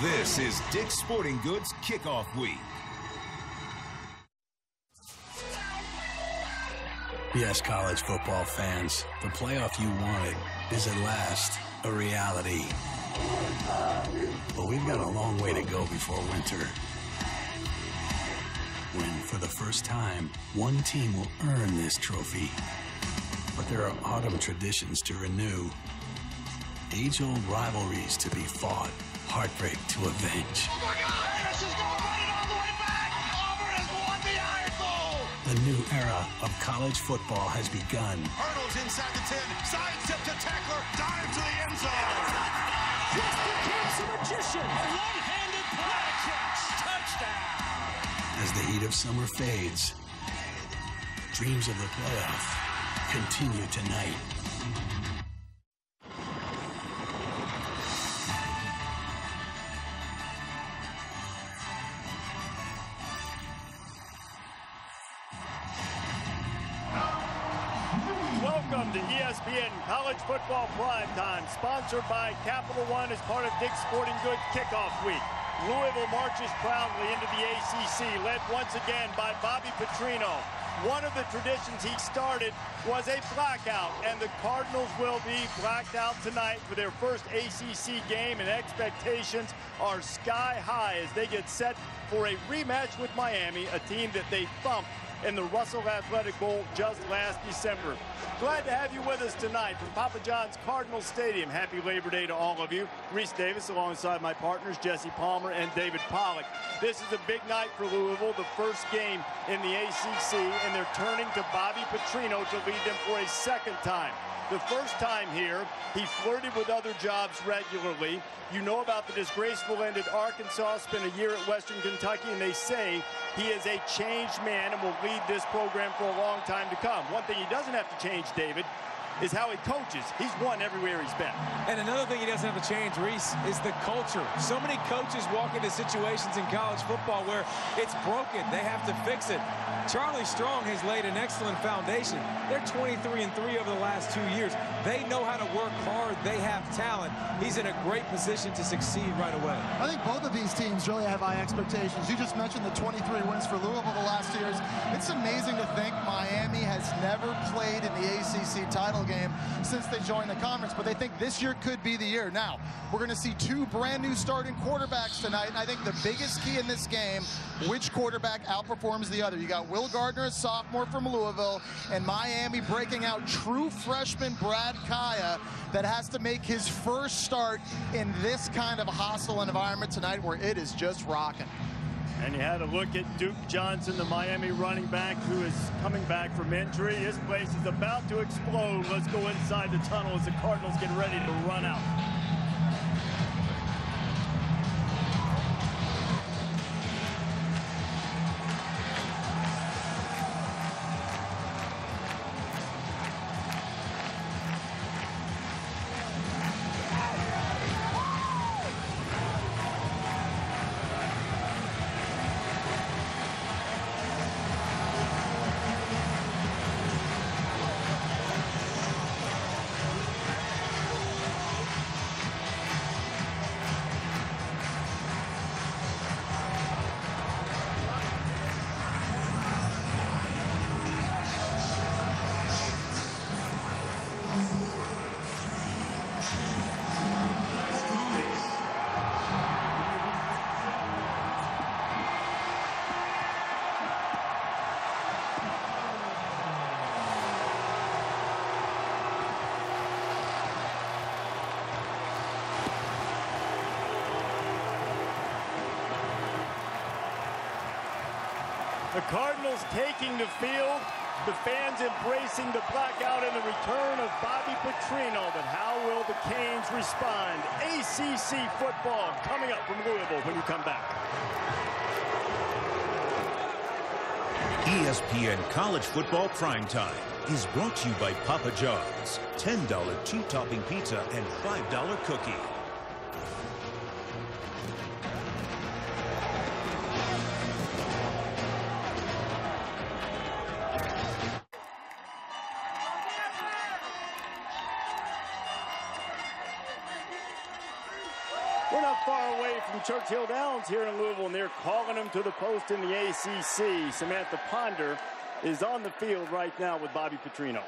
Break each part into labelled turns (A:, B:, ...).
A: This is Dick's Sporting Goods Kickoff Week.
B: Yes, college football fans, the playoff you wanted is at last a reality. But we've got a long way to go before winter, when for the first time, one team will earn this trophy. But there are autumn traditions to renew, age-old rivalries to be fought, heartbreak to avenge.
C: Oh my God! This is going running all the way back! Auburn has won the Iron Bowl!
B: The new era of college football has begun.
C: Hurdles inside the 10, sidestep to tackler, dive to the end zone.
D: Just becomes a magician. A one-handed flag catch. Touchdown.
B: As the heat of summer fades, dreams of the playoff continue tonight.
E: Welcome to ESPN College Football Primetime, sponsored by Capital One as part of Dick's Sporting Goods Kickoff Week. Louisville marches proudly into the ACC, led once again by Bobby Petrino. One of the traditions he started was a blackout, and the Cardinals will be blacked out tonight for their first ACC game, and expectations are sky high as they get set for a rematch with Miami, a team that they thumped in the Russell Athletic Bowl just last December. Glad to have you with us tonight from Papa John's Cardinal Stadium. Happy Labor Day to all of you. Reese Davis alongside my partners Jesse Palmer and David Pollack. This is a big night for Louisville, the first game in the ACC, and they're turning to Bobby Petrino to lead them for a second time. The first time here, he flirted with other jobs regularly. You know about the disgraceful end at Arkansas, spent a year at Western Kentucky, and they say he is a changed man and will lead this program for a long time to come. One thing he doesn't have to change, David, is how he coaches. He's won everywhere he's been.
F: And another thing he doesn't have to change, Reese, is the culture. So many coaches walk into situations in college football where it's broken. They have to fix it. Charlie Strong has laid an excellent foundation. They're 23-3 over the last 2 years. They know how to work hard. They have talent. He's in a great position to succeed right away.
G: I think both of these teams really have high expectations. You just mentioned the 23 wins for Louisville the last 2 years. It's amazing to think Miami has never played in the ACC title game since they joined the conference, but they think this year could be the year. Now, we're going to see two brand new starting quarterbacks tonight, and I think the biggest key in this game, which quarterback outperforms the other. You got Will Gardner, a sophomore from Louisville, and Miami breaking out true freshman Brad Kaya that has to make his first start in this kind of hostile environment tonight where it is just rocking.
E: And you had a look at Duke Johnson, the Miami running back, who is coming back from injury. His place is about to explode. Let's go inside the tunnel as the Cardinals get ready to run out. The Cardinals taking the field, the fans embracing the blackout and the return of Bobby Petrino. But how will the Canes respond? ACC football coming up from Louisville when you come back.
A: ESPN College Football Primetime is brought to you by Papa John's. $10 two-topping pizza and $5 cookie.
E: We're not far away from Churchill Downs here in Louisville, and they're calling him to the post in the ACC. Samantha Ponder is on the field right now with Bobby Petrino.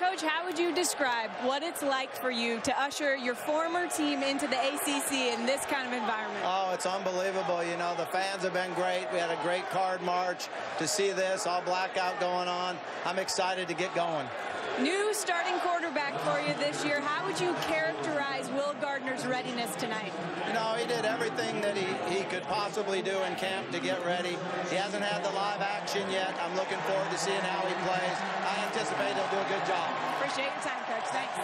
H: Coach, how would you describe what it's like for you to usher your former team into the ACC in this kind of environment?
I: Oh, it's unbelievable. You know, the fans have been great. We had a great card march. To see this, all blackout going on, I'm excited to get going.
H: New starting quarterback for you this year. How would you characterize Will Gardner's readiness tonight?
I: You know, he did everything that he could possibly do in camp to get ready. He hasn't had the live action yet. I'm looking forward to seeing how he plays. I anticipate he'll do a good job.
H: Appreciate your time, Coach. Thanks.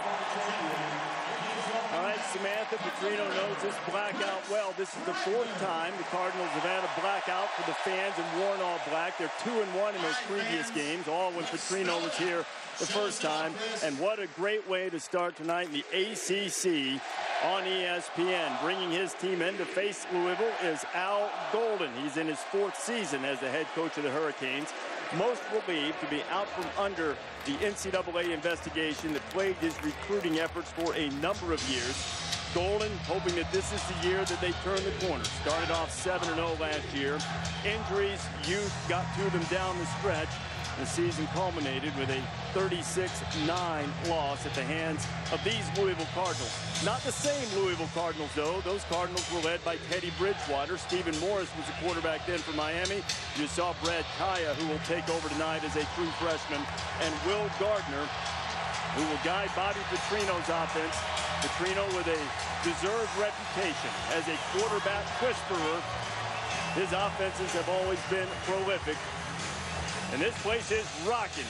E: All right, Samantha Petrino knows this blackout well. This is the 4th time the Cardinals have had a blackout for the fans and worn all black. They're 2-1 in those previous games, all when Petrino was here the first time. And what a great way to start tonight in the ACC on ESPN. Bringing his team in to face Louisville is Al Golden. He's in his 4th season as the head coach of the Hurricanes. Most believed to be out from under the NCAA investigation that plagued his recruiting efforts for a number of years. Golden hoping that this is the year that they turn the corner. Started off 7-0 last year. Injuries, youth got to them down the stretch. The season culminated with a 36-9 loss at the hands of these Louisville Cardinals. Not the same Louisville Cardinals, though. Those Cardinals were led by Teddy Bridgewater. Stephen Morris was the quarterback then for Miami. You saw Brad Kaya, who will take over tonight as a true freshman, and Will Gardner, who will guide Bobby Petrino's offense. Petrino with a deserved reputation as a quarterback whisperer. His offenses have always been prolific. And this place is rocking.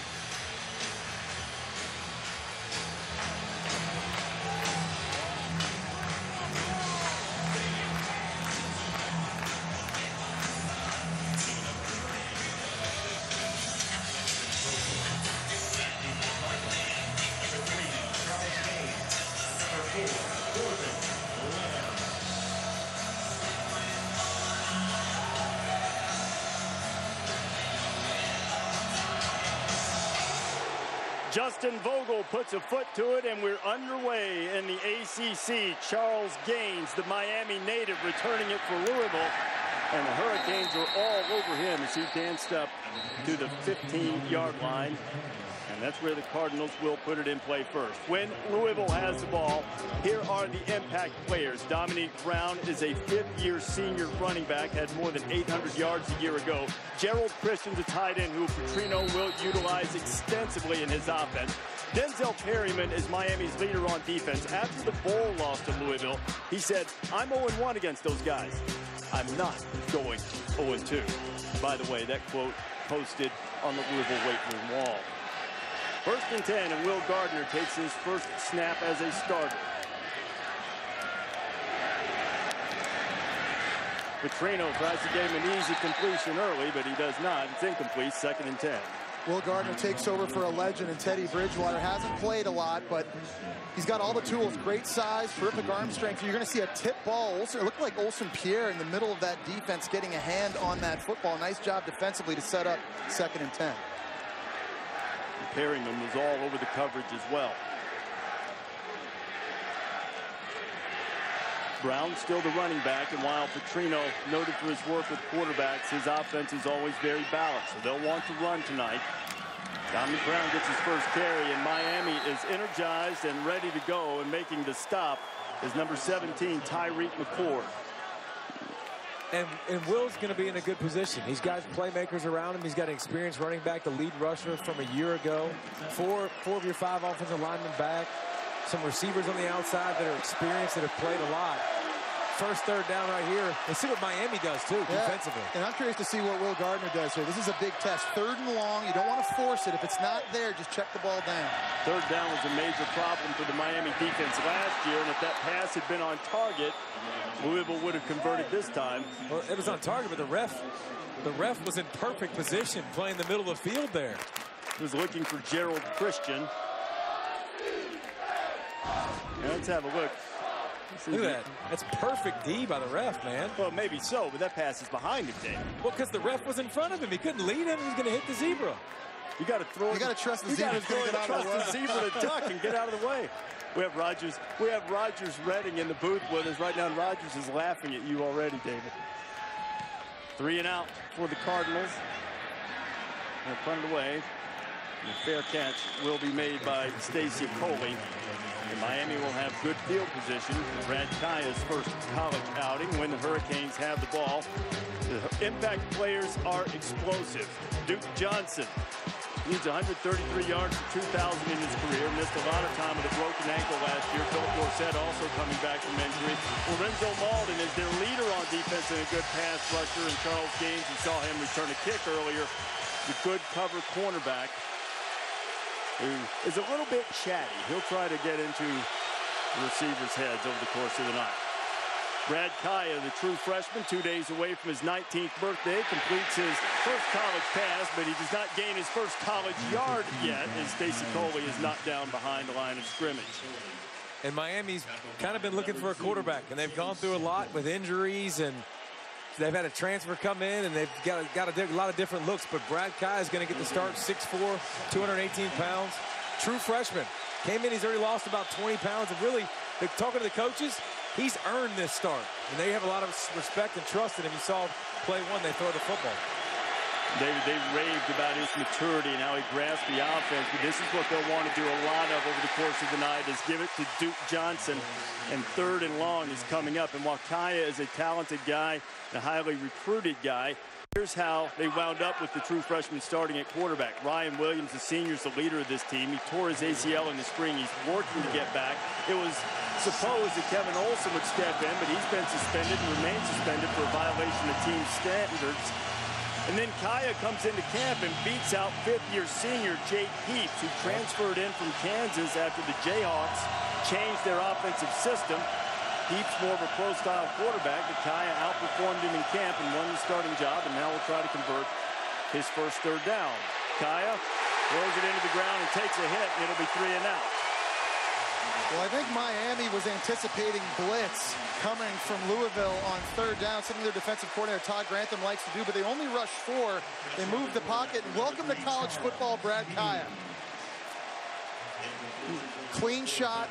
E: Justin Vogel puts a foot to it, and we're underway in the ACC. Charles Gaines, the Miami native, returning it for Louisville. And the Hurricanes are all over him as he danced up to the 15-yard line. And that's where the Cardinals will put it in play first. When Louisville has the ball, here are the impact players. Dominique Brown is a 5th-year senior running back, had more than 800 yards a year ago. Gerald Christian's a tight end who Petrino will utilize extensively in his offense. Denzel Perryman is Miami's leader on defense. After the bowl loss to Louisville, he said, "I'm 0-1 against those guys. I'm not going 0-2. By the way, that quote posted on the Louisville weight room wall. 1st and 10, and Will Gardner takes his first snap as a starter. Petrino tries to give him an easy completion early, but he does not. It's incomplete, 2nd and 10.
G: Will Gardner takes over for a legend, and Teddy Bridgewater hasn't played a lot, but he's got all the tools. Great size, terrific arm strength. You're going to see a tip ball. It looked like Olsen Pierre in the middle of that defense getting a hand on that football. Nice job defensively to set up 2nd and 10.
E: Perryman was all over the coverage as well. Brown still the running back, and while Petrino noted for his work with quarterbacks, his offense is always very balanced, so they'll want to run tonight. Dominic Brown gets his first carry, and Miami is energized and ready to go, and making the stop is number 17, Tyreek McCord.
F: And Will's going to be in a good position. He's got playmakers around him. He's got an experienced running back, the lead rusher from a year ago. Four of your 5 offensive linemen back. Some receivers on the outside that are experienced, that have played a lot. 1st, 3rd down right here. Let's see what Miami does, too, defensively.
G: And I'm curious to see what Will Gardner does here. This is a big test. 3rd and long. You don't want to force it. If it's not there, just check the ball down. 3rd
E: down was a major problem for the Miami defense last year, and if that pass had been on target, Louisville would have converted this time.
F: Well, it was on target, but the ref was in perfect position playing the middle of the field there.
E: He was looking for Gerald Christian. Let's have a look.
F: Look at that. That's perfect D by the ref, man.
E: Well, maybe so, but that pass is behind him, Dave.
F: Well, because the ref was in front of him. He couldn't lead him. He was going to hit the zebra.
E: You got to throw.
G: You got to trust the zebra to get out of the way.
E: Trust the zebra to duck and get out of the way. We have Rogers Redding in the booth with us right now, and Rogers is laughing at you already, David. 3 and out for the Cardinals. They're punted away. And the fair catch will be made by Stacy Coley. And Miami will have good field position. Brad Kaya's first college outing when the Hurricanes have the ball. The impact players are explosive. Duke Johnson needs 133 yards for 2,000 in his career. Missed a lot of time with a broken ankle last year. Phil Dorsett also coming back from injury. Lorenzo Malden is their leader on defense and a good pass rusher. And Charles Gaines, we saw him return a kick earlier. The good cover cornerback who is a little bit chatty. He'll try to get into the receivers' heads over the course of the night. Brad Kaya, the true freshman, 2 days away from his 19th birthday, completes his first college pass, but he does not gain his first college yard yet, as Stacy Coley is knocked down behind the line of scrimmage.
F: And Miami's kind of been looking for a quarterback, and they've gone through a lot with injuries, and they've had a transfer come in, and they've got a lot of different looks. But Brad Kaya is going to get the start, 6'4", 218 pounds. True freshman. Came in, he's already lost about 20 pounds. And really, talking to the coaches, he's earned this start. And they have a lot of respect and trust in him. You saw play one, they throw the football.
E: They raved about his maturity and how he grasped the offense. But this is what they'll want to do a lot of over the course of the night, is give it to Duke Johnson. And 3rd and long is coming up. And while Kaya is a talented guy, a highly recruited guy, here's how they wound up with the true freshman starting at quarterback. Ryan Williams, the senior, is the leader of this team. He tore his ACL in the spring. He's working to get back. It was supposed that Kevin Olson would step in, but he's been suspended and remains suspended for a violation of team standards. And then Kaya comes into camp and beats out 5th-year senior Jake Heaps, who transferred in from Kansas after the Jayhawks changed their offensive system. Heaps more of a pro-style quarterback, but Kaya outperformed him in camp and won the starting job, and now will try to convert his first 3rd down. Kaya throws it into the ground and takes a hit, and it'll be 3 and out.
G: Well, I think Miami was anticipating blitz coming from Louisville on 3rd down, something their defensive coordinator Todd Grantham likes to do, but they only rushed 4. They moved the pocket, and welcome to college football, Brad Kaya. Clean shot,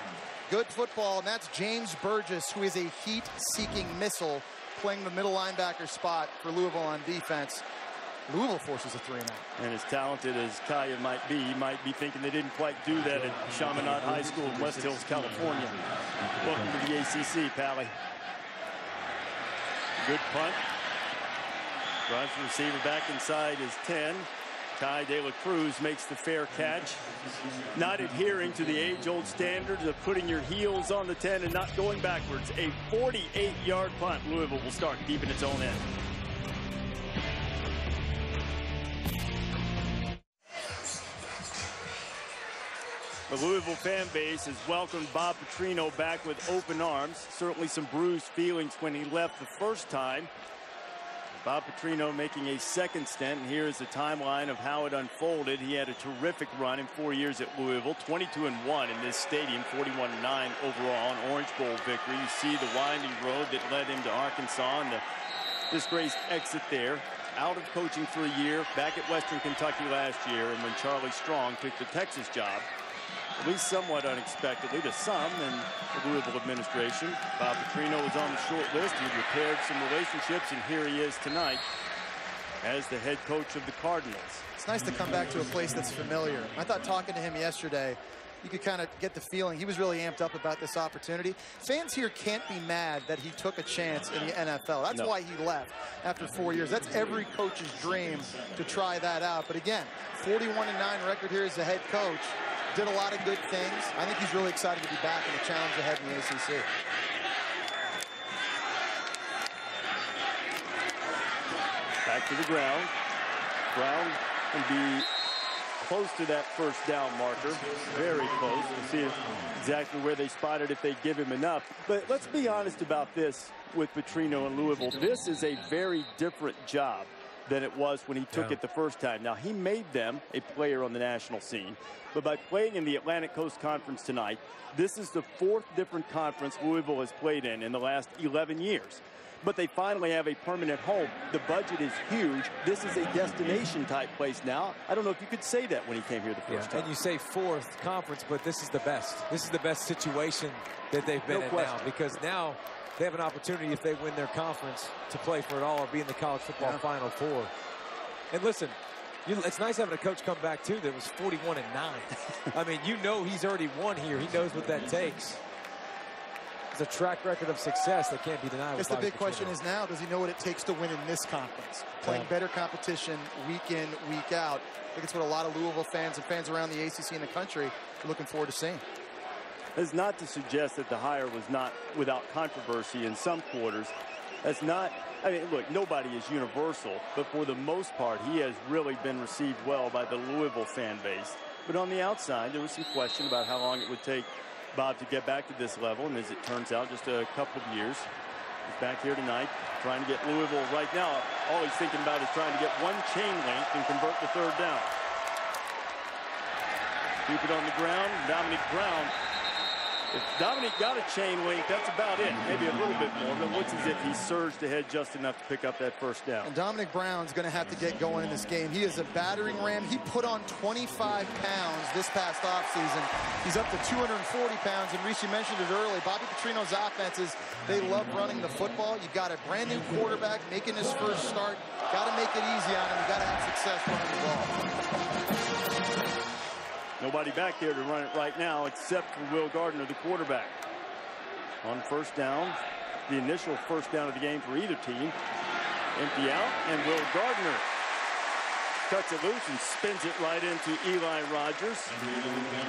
G: good football, and that's James Burgess, who is a heat-seeking missile, playing the middle linebacker spot for Louisville on defense. Louisville forces a 3 and out.
E: And as talented as Kaya might be, he might be thinking they didn't quite do that at Chaminade High School in West Hills, California. Welcome to the ACC, Pally. Good punt. Drives the receiver back inside his 10. Ty De La Cruz makes the fair catch. Not adhering to the age-old standards of putting your heels on the 10 and not going backwards. A 48-yard punt. Louisville will start deep in its own end. The Louisville fan base has welcomed Bob Petrino back with open arms. Certainly some bruised feelings when he left the first time. Bob Petrino making a second stint, and here is the timeline of how it unfolded. He had a terrific run in 4 years at Louisville, 22-1 in this stadium, 41-9 overall, an Orange Bowl victory. You see the winding road that led him to Arkansas and the disgraced exit there. Out of coaching for a year, back at Western Kentucky last year, and when Charlie Strong took the Texas job, at least somewhat unexpectedly to some in the Louisville administration. Bob Petrino was on the short list. He repaired some relationships, and here he is tonight as the head coach of the Cardinals.
G: It's nice to come back to a place that's familiar. I thought talking to him yesterday, you could kind of get the feeling he was really amped up about this opportunity. Fans here can't be mad that he took a chance in the NFL. That's why he left after 4 years. That's every coach's dream to try that out. But again, 41-9 record here as the head coach. Did a lot of good things. I think he's really excited to be back in the challenge ahead in the ACC.
E: Back to the ground. Brown can be close to that first down marker. Very close. We'll see exactly where they spot it if they give him enough. But let's be honest about this with Petrino and Louisville. This is a very different job than it was when he took it the first time. Now, he made them a player on the national scene, but by playing in the Atlantic Coast Conference tonight, this is the 4th different conference Louisville has played in the last 11 years. but they finally have a permanent home. The budget is huge. This is a destination-type place now. I don't know if you could say that when he came here the first time.
F: And you say fourth conference, but this is the best. This is the best situation that they've been in now, because now they have an opportunity, if they win their conference, to play for it all or be in the college football Final Four. And listen, it's nice having a coach come back, too, that was 41-9. I mean, you know he's already won here. He knows what that takes. It's a track record of success that can't be denied. I guess
G: the big question is now, does he know what it takes to win in this conference? Playing better competition week in, week out. I think it's what a lot of Louisville fans and fans around the ACC in the country are looking forward to seeing.
E: That's not to suggest that the hire was not without controversy in some quarters. That's not, I mean, look, nobody is universal, but for the most part, he has really been received well by the Louisville fan base. But on the outside, there was some question about how long it would take Bob to get back to this level, and as it turns out, just a couple of years. He's back here tonight, trying to get Louisville right now. All he's thinking about is trying to get one chain link and convert the third down. Keep it on the ground. Dominic Brown. If Dominic got a chain link, that's about it. Maybe a little bit more, but it looks as if he surged ahead just enough to pick up that first down.
G: And Dominic Brown's going to have to get going in this game. He is a battering ram. He put on 25 pounds this past offseason. He's up to 240 pounds. And Reese, you mentioned it early. Bobby Petrino's offenses, they love running the football. You got a brand new quarterback making his first start. Got to make it easy on him. You got to have success running the ball.
E: Nobody back there to run it right now except for Will Gardner, the quarterback. On first down, the initial first down of the game for either team. Empty out, and Will Gardner cuts it loose and spins it right into Eli Rogers.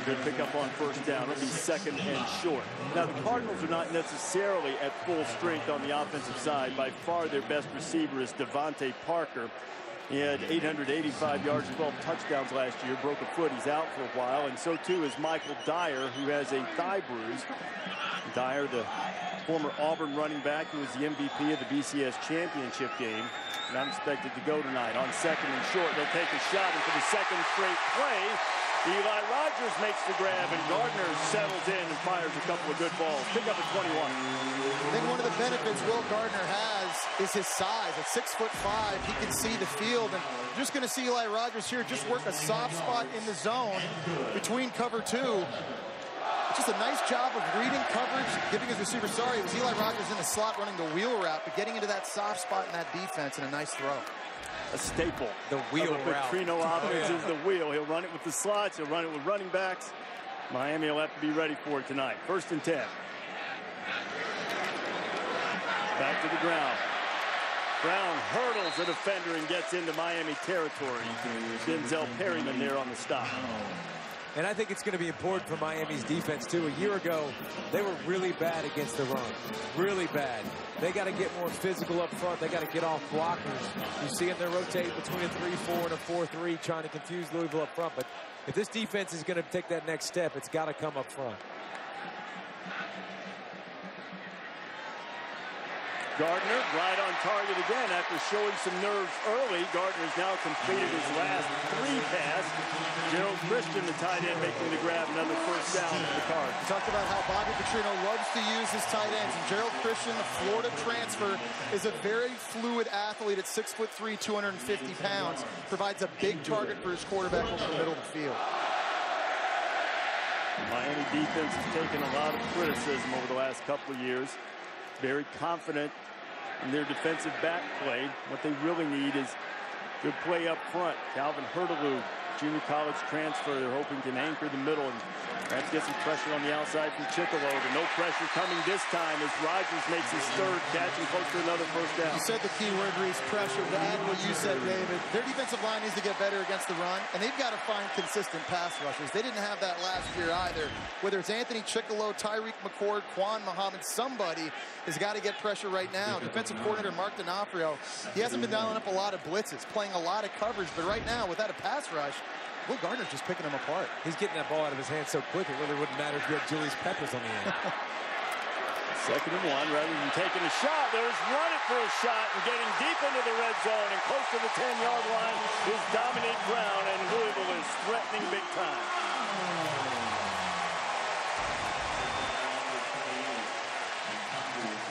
E: Good pickup on first down. It'll be second and short. Now, the Cardinals are not necessarily at full strength on the offensive side. By far, their best receiver is Devontae Parker. He had 885 yards and 12 touchdowns last year. Broke a foot. He's out for a while. And so, too, is Michael Dyer, who has a thigh bruise. Dyer, the former Auburn running back, who was the MVP of the BCS championship game. Not expected to go tonight. On second and short, they'll take a shot. And for the second straight play, Eli Rogers makes the grab, and Gardner settles in and fires a couple of good balls. Pick up at 21.
G: I think one of the benefits Will Gardner has is his size. At 6'5", he can see the field. And you're just going to see Eli Rogers here just work a soft spot in the zone between cover two. Just a nice job of reading coverage, giving his receiver, sorry, it was Eli Rogers in the slot running the wheel route, but getting into that soft spot in that defense and a nice throw.
E: A staple.
F: The wheel route.
E: Petrino offense is the wheel. He'll run it with the slots. He'll run it with running backs. Miami will have to be ready for it tonight. First and 10. Back to the ground. Brown hurdles a defender and gets into Miami territory. Denzel Perryman there on the stop.
F: And I think it's going to be important for Miami's defense, too. A year ago, they were really bad against the run. Really bad. They got to get more physical up front. They got to get off blockers. You see them, they're rotating between a 3-4 and a 4-3, trying to confuse Louisville up front. But if this defense is going to take that next step, it's got to come up front.
E: Gardner right on target again after showing some nerves early. Gardner's now completed his last 3 passes. Gerald Christian, the tight end, making the grab, another first down for the Cards.
G: We talked about how Bobby Petrino loves to use his tight ends. And Gerald Christian, the Florida transfer, is a very fluid athlete at 6'3", 250 pounds. Provides a big target for his quarterback over the middle of the field.
E: Miami defense has taken a lot of criticism over the last couple of years. Very confident in their defensive back play. What they really need is good play up front. Calvin Hurtaloo, junior college transfer, they're hoping can anchor the middle and perhaps get some pressure on the outside from Chickalo. But no pressure coming this time as Rogers makes his third catch and close to another first down.
G: You said the key word, Reese, pressure. To add what you said, David, their defensive line needs to get better against the run, and they've got to find consistent pass rushers. They didn't have that last year either. Whether it's Anthony Chickalo, Tyreek McCord, Quan Muhammad, somebody has got to get pressure right now. Defensive coordinator Mark D'Onofrio, he hasn't been dialing up a lot of blitzes, playing a lot of coverage, but right now, without a pass rush, Will Gardner's just picking them apart.
F: He's getting that ball out of his hands so quick, it really wouldn't matter if you had Julius Peppers on the end.
E: Second and 1, rather than taking a shot, there's running for a shot and getting deep into the red zone and close to the 10-yard line is Dominic Brown, and Louisville is threatening big time.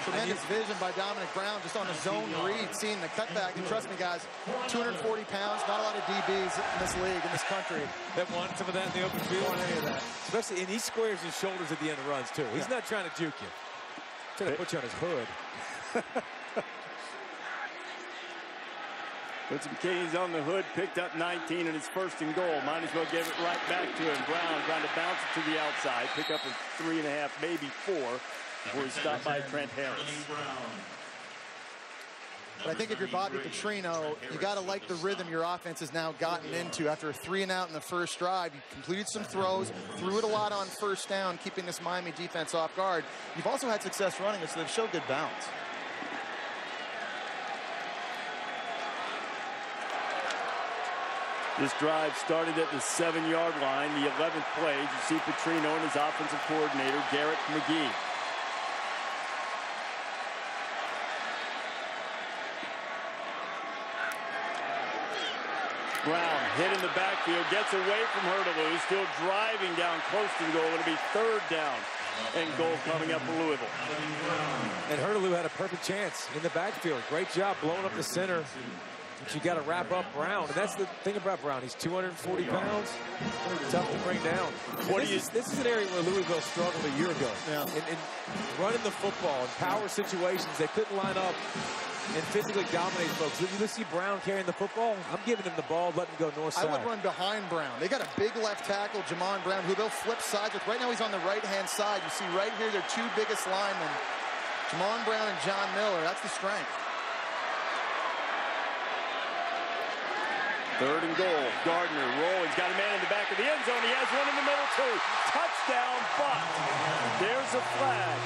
G: Tremendous vision by Dominic Brown just on a zone read, seeing the cutback. And trust me, guys, 240 pounds, not a lot of DBs in this league, in this country.
F: That want some of that in the open field?
G: Want any of that.
F: Especially, and he squares his shoulders at the end of runs, too. He's not trying to juke you. He's trying to put you on his hood.
E: Put some K's on the hood, picked up 19, and it's first and goal. Might as well give it right back to him. Brown trying to bounce it to the outside, pick up a 3.5, maybe 4, before he's stopped by Trent Harris.
G: But I think if you're Bobby Petrino, you got to like the rhythm your offense has now gotten into. After a 3-and-out in the first drive, you completed some throws, threw it a lot on first down, keeping this Miami defense off guard. You've also had success running it, so they've showed good balance.
E: This drive started at the 7-yard line, the 11th play. You see Petrino and his offensive coordinator, Garrett McGee. Brown hit in the backfield, gets away from Hurtaloo, still driving down close to the goal. It'll be 3rd down and goal coming up for Louisville.
F: And Hurtaloo had a perfect chance in the backfield. Great job blowing up the center. But you got to wrap up Brown. And that's the thing about Brown. He's 240 pounds. Tough to bring down. This is an area where Louisville struggled a year ago.
G: Yeah.
F: In running the football in power situations, they couldn't line up and physically dominate folks. When you see Brown carrying the football, I'm giving him the ball, letting him go north-side.
G: I would run behind Brown. They got a big left tackle, Jamon Brown, who they'll flip sides with. Right now he's on the right-hand side. You see right here their 2 biggest linemen, Jamon Brown and John Miller. That's the strength.
E: 3rd and goal. Gardner rolling. He's got a man in the back of the end zone. He has one in the middle, too. Touchdown, but there's a flag.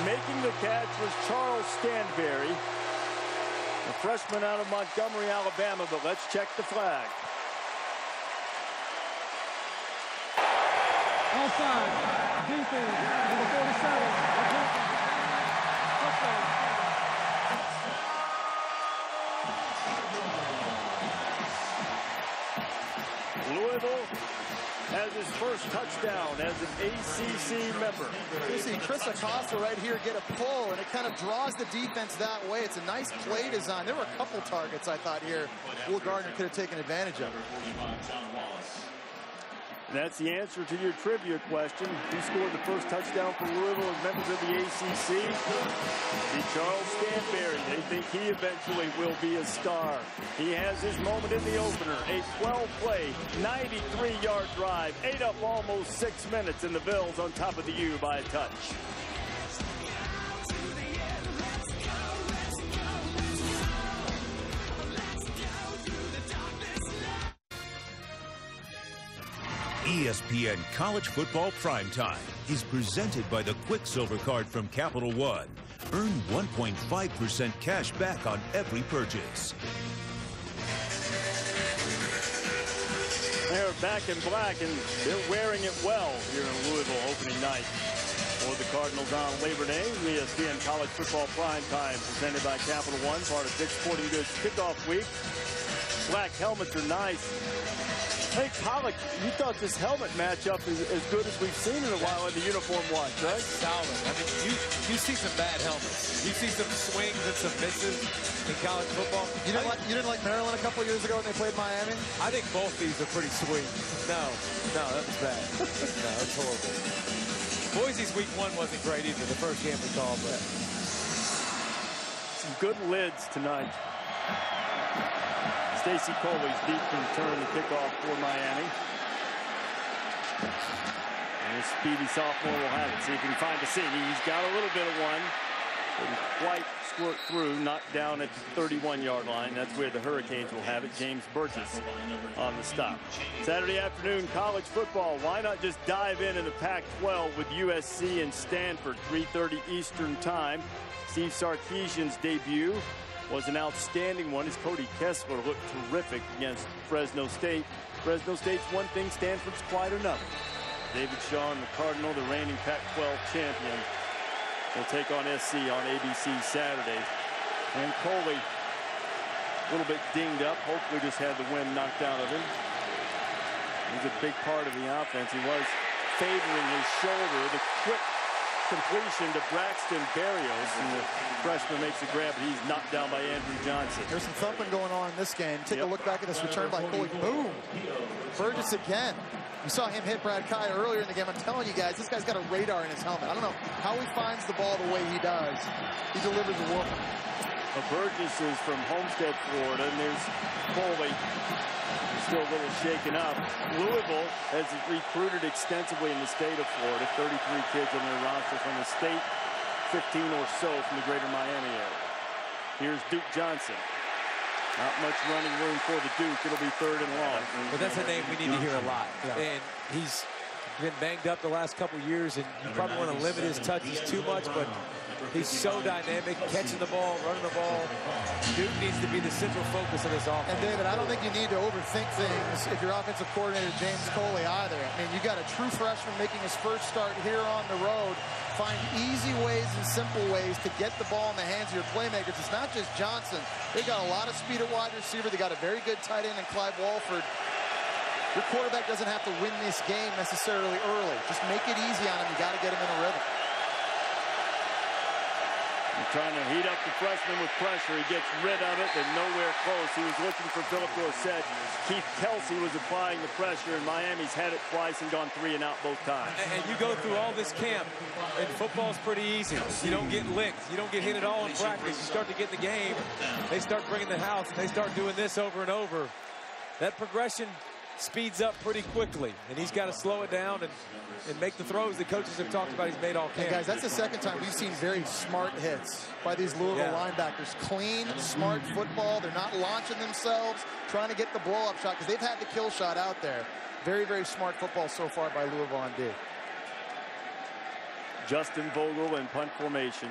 E: Making the catch was Charles Stanberry, a freshman out of Montgomery, Alabama, but let's check the flag.
J: Offside. Defense. Number 47. Touchdown.
E: Louisville has his first touchdown as an ACC member.
G: You see Chris Acosta right here get a pull, and it kind of draws the defense that way. It's a nice play design. There were a couple targets I thought here Will Gardner could have taken advantage of.
E: That's the answer to your trivia question. Who scored the first touchdown for Louisville as members of the ACC? The Charles Stanberry. They think he eventually will be a star. He has his moment in the opener. A 12-play, 93-yard drive. Ate up almost 6 minutes, and the Bills on top of the U by a touch.
A: ESPN College Football Primetime is presented by the Quicksilver Card from Capital One. Earn 1.5% cash back on every purchase.
E: They're back in black, and they're wearing it well here in Louisville opening night. For the Cardinals on Labor Day, ESPN College Football Primetime presented by Capital One, part of Dick's Sporting Goods Kickoff Week. Black helmets are nice. Hey, Pollock, you thought this helmet matchup is as good as we've seen in a while in the uniform watch, right?
F: Solid. I mean, you see some bad helmets. You see some swings and some misses in college football.
G: You didn't like Maryland a couple years ago when they played Miami?
F: I think both these are pretty sweet. No, that was bad. No, that's horrible. Boise's week 1 wasn't great either, the first game we called, but
E: some good lids tonight. Stacy Coley's deep return to kickoff for Miami. And the speedy sophomore will have it. See if he can find a seam. He's got a little bit of one. Didn't quite squirt through. Knocked down at the 31-yard line. That's where the Hurricanes will have it. James Burgess on the stop. Saturday afternoon college football. Why not just dive in the Pac-12 with USC and Stanford, 3:30 Eastern time. Steve Sarkisian's debut was an outstanding one as Cody Kessler looked terrific against Fresno State. Fresno State's one thing, Stanford's quite another. David Shaw and the Cardinal, the reigning Pac-12 champion, will take on SC on ABC Saturday. And Coley, a little bit dinged up, hopefully just had the wind knocked out of him. He's a big part of the offense. He was favoring his shoulder. The quick completion to Braxton Berrios, and the freshman makes a grab, but he's knocked down by Andrew Johnson.
G: There's some thumping going on in this game. Take a look back at this return by Foley. Boom! Burgess again. You saw him hit Brad Kaya earlier in the game. I'm telling you guys, this guy's got a radar in his helmet. I don't know how he finds the ball the way he does. He delivers a whoop.
E: Burgess is from Homestead, Florida, and there's Foley. Still a little shaken up. Louisville has recruited extensively in the state of Florida. 33 kids on their roster from the state, 15 or so from the greater Miami area. Here's Duke Johnson. Not much running room for the Duke. It'll be third and long.
F: But that's a name we need to hear a lot. Yeah. And he's been banged up the last couple years, and you probably want to limit his touches too much, but he's so dynamic, catching the ball, running the ball. Duke needs to be the central focus of this offense.
G: And David, I don't think you need to overthink things if you're offensive coordinator James Coley either. I mean, you got a true freshman making his first start here on the road. Find easy ways and simple ways to get the ball in the hands of your playmakers. It's not just Johnson. They got a lot of speed at wide receiver. They got a very good tight end in Clive Walford. Your quarterback doesn't have to win this game necessarily early. Just make it easy on him. You got to get him in a rhythm.
E: Trying to heat up the freshman with pressure. He gets rid of it, and nowhere close. He was looking for Philip Dorsett. Keith Kelsey was applying the pressure, and Miami's had it twice and gone 3 and out both times.
F: And you go through all this camp, and football's pretty easy. You don't get licked. You don't get hit at all in practice. You start to get in the game. They start bringing the house, and they start doing this over and over. That progression speeds up pretty quickly, and he's got to slow it down and make the throws the coaches have talked about he's made all camp.
G: And guys, that's the second time we've seen very smart hits by these Louisville linebackers. Clean, smart football. They're not launching themselves, trying to get the blow-up shot, because they've had the kill shot out there. Very, very smart football so far by Louisville on D.
E: Justin Vogel in punt formation.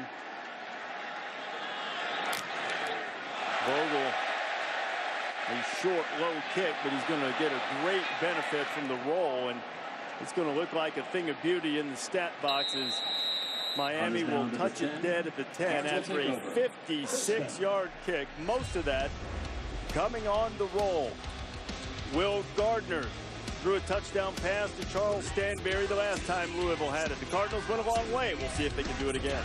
E: Vogel, a short, low kick, but he's going to get a great benefit from the roll, and it's going to look like a thing of beauty in the stat boxes. Miami will touch it dead at the 10 after a 56-yard kick. Most of that coming on the roll. Will Gardner threw a touchdown pass to Charles Stanberry the last time Louisville had it. The Cardinals went a long way. We'll see if they can do it again.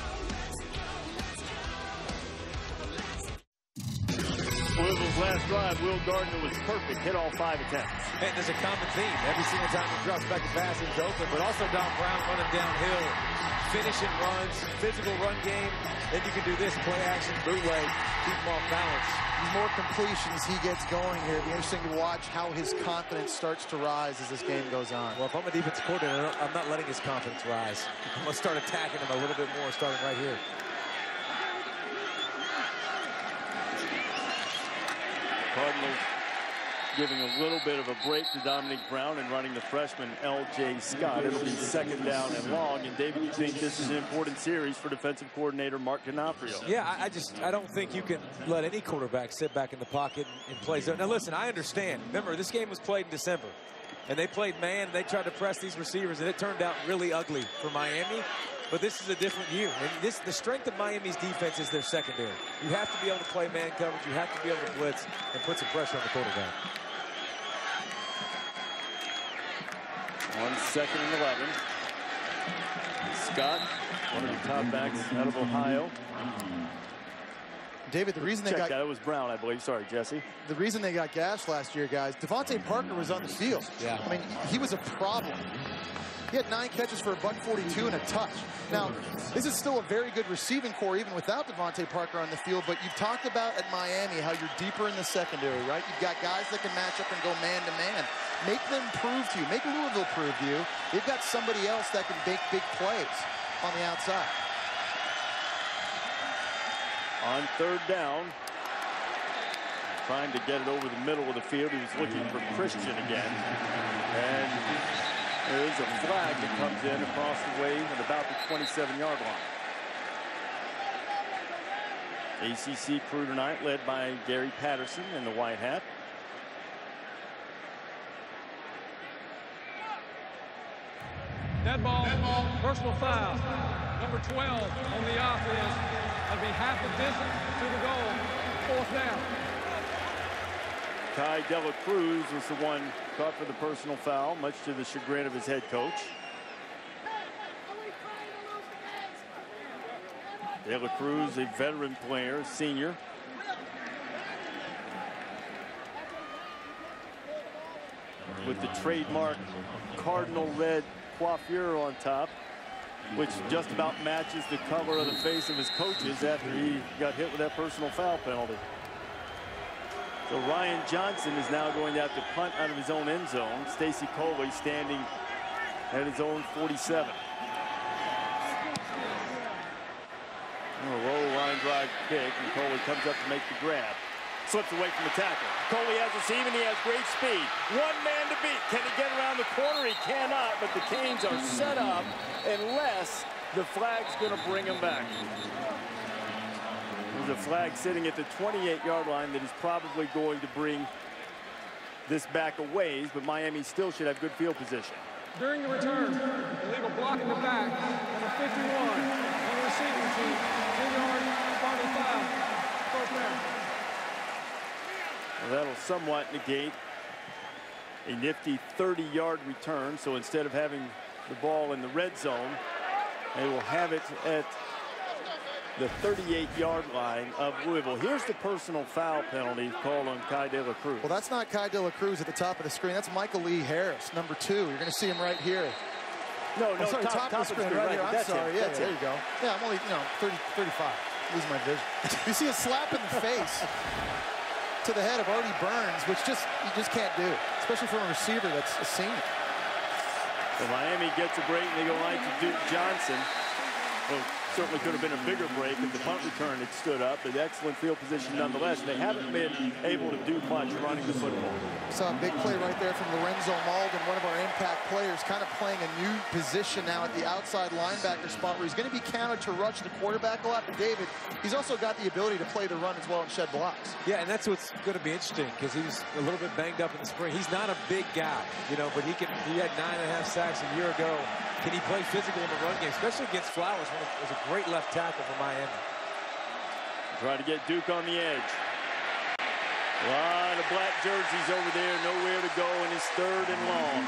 E: Louisville's last drive, Will Gardner was perfect, hit all 5 attempts.
F: And there's a common theme. Every single time he drops back to pass, he's open. But also Don Brown running downhill, finishing runs, physical run game. Then you can do this, play action, bootleg, keep him off balance.
G: The more completions he gets going here, it'll be interesting to watch how his confidence starts to rise as this game goes on.
F: Well, if I'm a defensive coordinator, I'm not letting his confidence rise. I'm going to start attacking him a little bit more, starting right here.
E: Cardinals giving a little bit of a break to Dominic Brown and running the freshman L.J. Scott. It'll be second down and long. And David, you think this is an important series for defensive coordinator Mark D'Onofrio?
F: Yeah, I don't think you can let any quarterback sit back in the pocket and play zone. Now listen, I understand. Remember, this game was played in December, and they played man. They tried to press these receivers, and it turned out really ugly for Miami. But this is a different year. And the strength of Miami's defense is their secondary. You have to be able to play man coverage. You have to be able to blitz and put some pressure on the quarterback.
E: On 2nd and 11. Scott, one of the top backs out of Ohio.
G: David, the reason they got...
E: That was Brown, I believe. Sorry, Jesse.
G: The reason they got gashed last year, guys, Devontae Parker was on the field.
F: Yeah.
G: I mean, he was a problem. He had 9 catches for $142 and a touch. Now, this is still a very good receiving core even without Devontae Parker on the field, but you've talked about at Miami how you're deeper in the secondary, right? You've got guys that can match up and go man-to-man. Make them prove to you. Make Louisville prove to you. They've got somebody else that can make big plays on the outside.
E: On 3rd down, trying to get it over the middle of the field. He was looking for Christian again. And there is a flag that comes in across the way at about the 27-yard line. ACC crew tonight led by Gary Patterson in the white hat.
J: Dead ball, personal foul. Number 12 on the offense. That'll be half the distance to the goal. 4th down.
E: Ty Dela Cruz was the one caught for the personal foul, much to the chagrin of his head coach. De La Cruz, a veteran player, senior. With the trademark cardinal red coiffure on top, which just about matches the color of the face of his coaches after he got hit with that personal foul penalty. So Ryan Johnson is now going to have to punt out of his own end zone. Stacy Coley standing at his own 47. A low line drive kick, and Coley comes up to make the grab. Slips away from the tackle. Coley has received, and he has great speed. One man to beat. Can he get around the corner? He cannot, but the Canes are set up unless the flag's going to bring him back. There's a flag sitting at the 28-yard line that is probably going to bring this back a ways, but Miami still should have good field position.
J: During the return, illegal block in the back, number 51 on the receiving team, 10-yard final foul, first down.
E: Well, that'll somewhat negate a nifty 30-yard return. So instead of having the ball in the red zone, they will have it at the 38-yard line of Louisville. Here's the personal foul penalty called on Kai De La Cruz.
G: Well, that's not Kai De La Cruz at the top of the screen. That's Michael Lee Harris, number 2. You're going to see him right here.
E: No,
G: sorry, top of the screen right here. I'm sorry. Yeah, there you go. Yeah, I'm only 35. Losing my vision. You see a slap in the face to the head of Artie Burns, which you just can't do, especially from a receiver that's a senior.
E: So Miami gets a break, and they go right to Duke Johnson. Well, certainly could have been a bigger break if the punt return had stood up, but excellent field position nonetheless. They haven't been able to do much running the football.
G: Saw a big play right there from Lorenzo Malden, one of our impact players, kind of playing a new position now at the outside linebacker spot where he's going to be counted to rush the quarterback a lot. But David, he's also got the ability to play the run as well and shed blocks.
F: Yeah, and that's what's going to be interesting because he was a little bit banged up in the spring. He's not a big guy, you know, but he had 9.5 sacks a year ago. Can he play physical in the run game, especially against Flowers, when it was a great left tackle for Miami.
E: Try to get Duke on the edge. A lot of black jerseys over there, nowhere to go, and it's 3rd and long.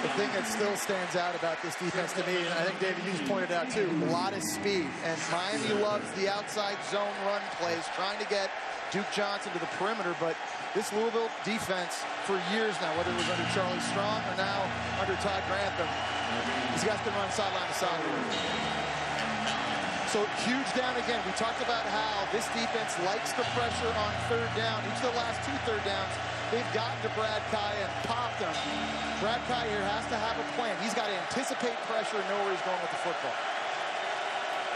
G: The thing that still stands out about this defense to me, and I think, David, you just pointed out too, a lot of speed. And Miami loves the outside zone run plays, trying to get Duke Johnson to the perimeter, but this Louisville defense for years now, whether it was under Charlie Strong or now under Todd Grantham, these guys can run sideline to sideline. So huge down again. We talked about how this defense likes the pressure on 3rd down. Each of the last 2 3rd downs, they've gotten to Brad Kai and popped them. Brad Kai here has to have a plan. He's got to anticipate pressure and know where he's going with the football.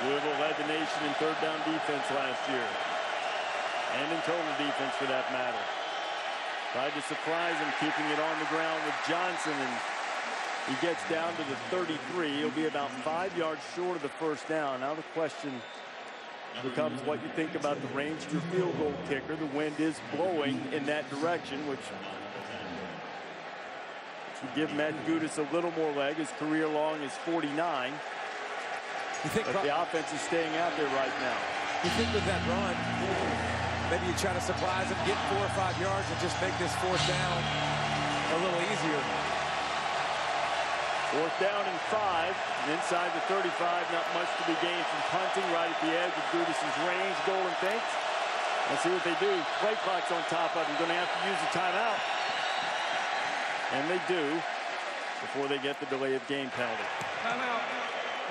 E: Louisville led the nation in 3rd down defense last year. And in total defense for that matter. Tried to surprise him, keeping it on the ground with Johnson, and he gets down to the 33. He'll be about 5 yards short of the first down. Now the question becomes what you think about the range of your field goal kicker. The wind is blowing in that direction, which would give Matt Gudis a little more leg. His career long is 49. But the offense is staying out there right now.
F: You think with that run, maybe you try to surprise him, get 4 or 5 yards, and just make this 4th down a little easier.
E: 4th down and 5. Inside the 35, not much to be gained from punting right at the edge of Gudis' range. Golden thinks. Let's see what they do. Play clock's on top of him. Going to have to use a timeout. And they do before they get the delay of game penalty.
J: Timeout.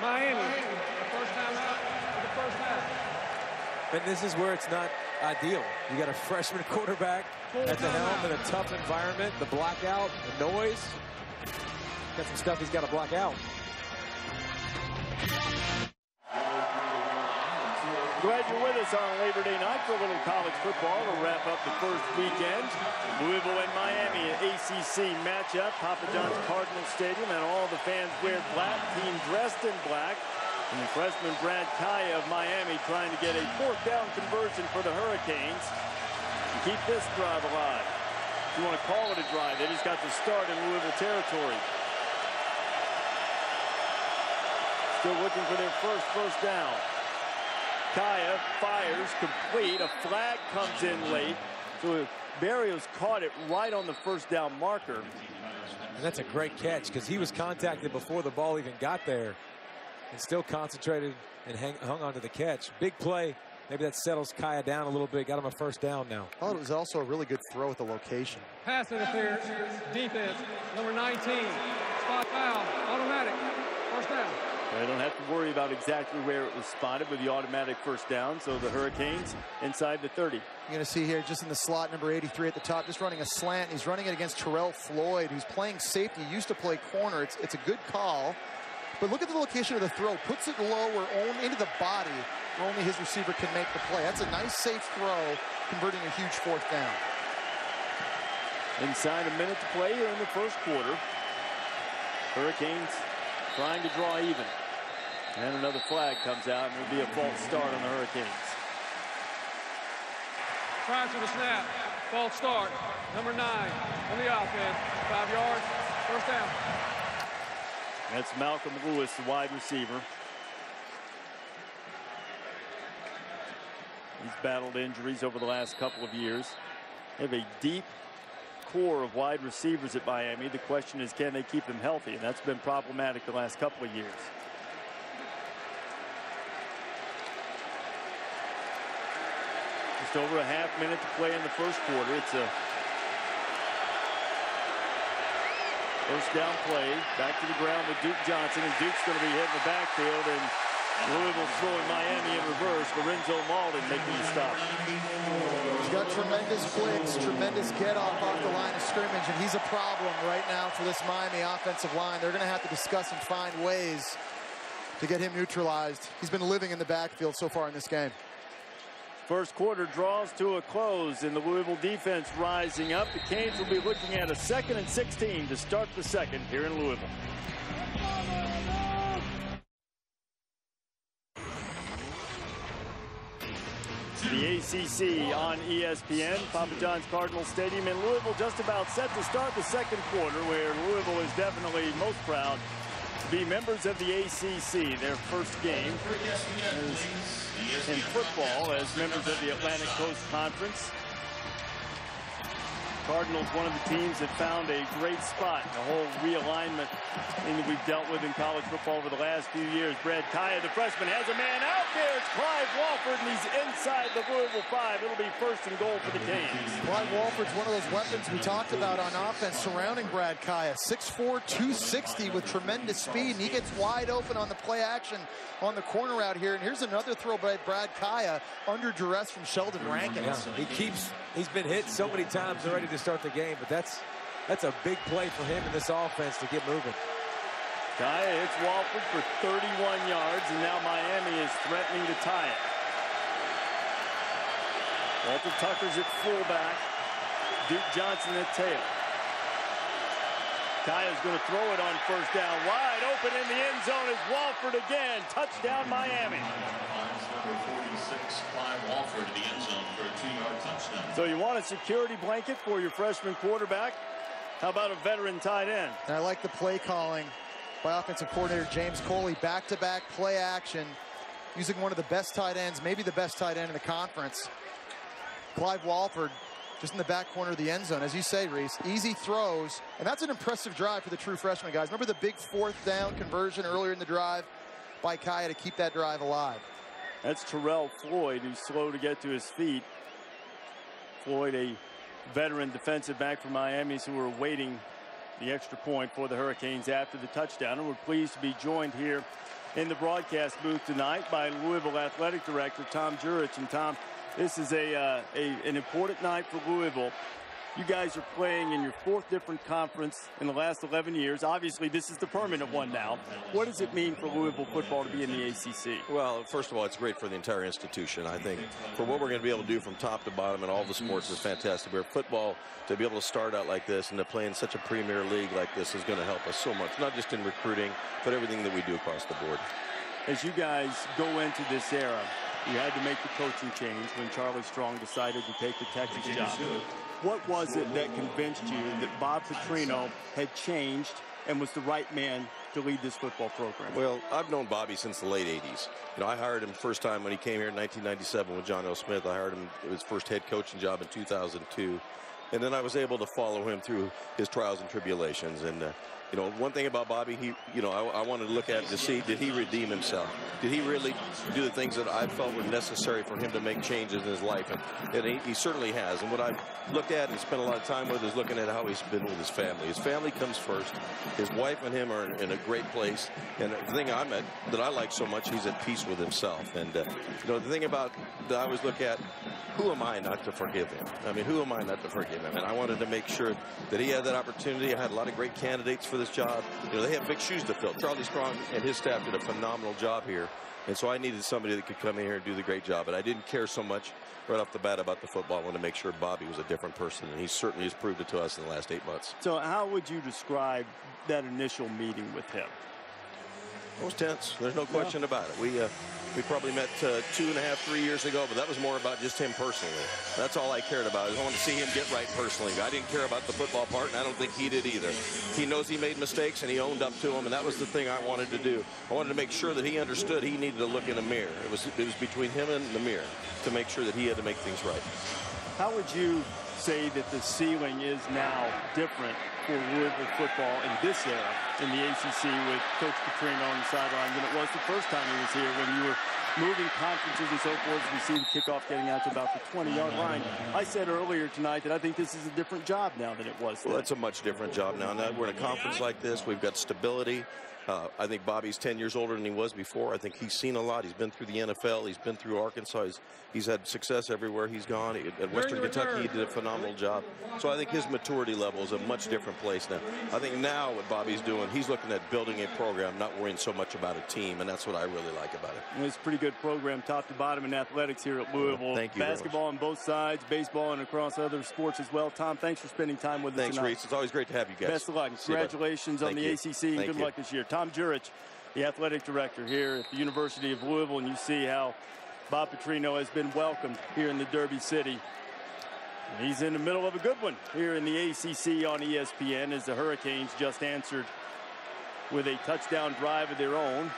J: Miami. The first timeout of the first half.
F: And this is where it's not ideal. You got a freshman quarterback at the helm in a tough environment. The blackout, the noise. Got some stuff he's got to block out.
E: Glad you're with us on Labor Day night for a little college football to wrap up the first weekend. Louisville and Miami, an ACC matchup. Papa John's Cardinal Stadium, and all the fans wear black, team dressed in black. And the freshman Brad Kai of Miami trying to get a 4th down conversion for the Hurricanes and keep this drive alive. If you want to call it a drive, they just got to start in Louisville territory. Still looking for their first down. Kaya fires complete. A flag comes in late. So Barrios caught it right on the 1st down marker.
F: And that's a great catch because he was contacted before the ball even got there. and still concentrated and hung on to the catch. Big play. Maybe that settles Kaya down a little bit. Got him a first down now.
G: I thought it was also a really good throw at the location.
J: Pass interference, defense, number 19. Spot foul, automatic, first down.
E: They don't have to worry about exactly where it was spotted with the automatic first down. So the Hurricanes inside the 30.
G: You're going to see here just in the slot, number 83 at the top, just running a slant. He's running it against Terrell Floyd, who's playing safety, used to play corner. It's a good call. But look at the location of the throw. Puts it lower, into the body, where only his receiver can make the play. That's a nice, safe throw, converting a huge fourth down.
E: Inside a minute to play here in the first quarter. Hurricanes trying to draw even. And another flag comes out, and it'll be a false start on the Hurricanes.
J: Prior to the snap, false start, number 9 on the offense, 5 yards, first down.
E: That's Malcolm Lewis, the wide receiver. He's battled injuries over the last couple of years. They have a deep core of wide receivers at Miami. The question is, can they keep them healthy? And that's been problematic the last couple of years. Just over a half minute to play in the first quarter. It's a first down play, back to the ground with Duke Johnson, and Duke's going to be hit in the backfield, and Louisville throwing Miami in reverse. Lorenzo Malden making the stop.
G: He's got tremendous flicks, tremendous get-off off the line of scrimmage, and he's a problem right now for this Miami offensive line. They're going to have to discuss and find ways to get him neutralized. He's been living in the backfield so far in this game.
E: First quarter draws to a close, and the Louisville defense rising up. The Canes will be looking at a 2nd and 16 to start the second here in Louisville. The ACC on ESPN, Papa John's Cardinal Stadium in Louisville, just about set to start the second quarter, where Louisville is definitely most proud to be members of the ACC. Their first game is in football as members of the Atlantic Coast Conference. Cardinals, one of the teams that found a great spot in the whole realignment thing that we've dealt with in college football over the last few years. Brad Kaya, the freshman, has a man out there. It's Clive Walford, and he's inside the Louisville 5. It'll be first and goal for the Canes.
G: Clive Walford's one of those weapons we talked about on offense surrounding Brad Kaya. 6'4", 260 with tremendous speed, and he gets wide open on the play action on the corner out here. And here's another throw by Brad Kaya under duress from Sheldon Rankins.
F: Yeah, he's been hit so many times already to start the game, but that's a big play for him in this offense to get moving.
E: Kaya hits Walford for 31 yards, and now Miami is threatening to tie it. Walter Tucker's at fullback. Duke Johnson at tail. Kaya's going to throw it on first down. Wide open in the end zone is Walford again. Touchdown, Miami.
K: Walford to the end zone for a 2-yard touchdown.
E: So you want a security blanket for your freshman quarterback? How about a veteran tight end?
G: And I like the play calling by offensive coordinator James Coley. Back-to-back play action using one of the best tight ends, maybe the best tight end in the conference. Clive Walford just in the back corner of the end zone. As you say, Reese, easy throws. And that's an impressive drive for the true freshman guys. Remember the big fourth down conversion earlier in the drive by Kaya to keep that drive alive.
E: That's Terrell Floyd, who's slow to get to his feet. Floyd, a veteran defensive back for Miami, who were awaiting the extra point for the Hurricanes after the touchdown. And we're pleased to be joined here in the broadcast booth tonight by Louisville Athletic Director Tom Jurich. And Tom, this is an important night for Louisville. You guys are playing in your 4th different conference in the last 11 years. Obviously, this is the permanent one now. What does it mean for Louisville football to be in the ACC?
L: Well, first of all, it's great for the entire institution. I think for what we're going to be able to do from top to bottom in all the sports is fantastic. Where football, to be able to start out like this and to play in such a premier league like this is going to help us so much, not just in recruiting, but everything that we do across the board.
E: As you guys go into this era, you had to make the coaching change when Charlie Strong decided to take the Texas job. What was it that convinced you that Bob Petrino had changed and was the right man to lead this football program?
L: Well, I've known Bobby since the late 80s. You know, I hired him first time when he came here in 1997 with John L. Smith. I hired him, it was his first head coaching job in 2002. And then I was able to follow him through his trials and tribulations. And, you know, one thing about Bobby, I wanted to look at to see, did he redeem himself? Did he really do the things that I felt were necessary for him to make changes in his life? And he certainly has. And what I've looked at and spent a lot of time with is looking at how he's been with his family. His family comes first. His wife and him are in a great place. And the thing that I like so much, he's at peace with himself. And, you know, the thing about that I always look at, who am I not to forgive him? I mean, who am I not to forgive him? And I wanted to make sure that he had that opportunity. I had a lot of great candidates for this job. You know, they have big shoes to fill. Charlie Strong and his staff did a phenomenal job here. And so I needed somebody that could come in here and do the great job. But I didn't care so much right off the bat about the football. I wanted to make sure Bobby was a different person. And he certainly has proved it to us in the last 8 months.
E: So how would you describe that initial meeting with him?
L: It was tense. There's no question about it. We probably met 2.5, 3 years ago, but that was more about just him personally. That's all I cared about. I wanted to see him get right personally. I didn't care about the football part, and I don't think he did either. He knows he made mistakes, and he owned up to them, and that was the thing I wanted to do. I wanted to make sure that he understood he needed to look in a mirror. It was between him and the mirror to make sure that he had to make things right.
E: How would you say that the ceiling is now different for Louisville football in this era in the ACC with Coach Petrino on the sideline than it was the first time he was here when you were moving conferences and so forth? We see the kickoff getting out to about the 20-yard line. I said earlier tonight that I think this is a different job now than it was then.
L: Well, it's a much different job now. Now we're in a conference like this. We've got stability. I think Bobby's 10 years older than he was before. I think he's seen a lot. He's been through the NFL. He's been through Arkansas. He's had success everywhere he's gone. At Western Kentucky, he did a phenomenal job. So I think his maturity level is a much different place now. I think now what Bobby's doing, he's looking at building a program, not worrying so much about a team, and that's what I really like about it.
E: It's a pretty good program, top to bottom, in athletics here at Louisville.
L: Thank you.
E: Basketball on both sides, baseball and across other sports as well. Tom, thanks for spending time with us tonight.
L: Thanks, Reese. It's always great to have you guys.
E: Best of luck. Congratulations on the ACC, and good luck this year. Tom Jurich, the athletic director here at the University of Louisville, and you see how Bob Petrino has been welcomed here in the Derby City. And he's in the middle of a good one here in the ACC on ESPN as the Hurricanes just answered with a touchdown drive of their own.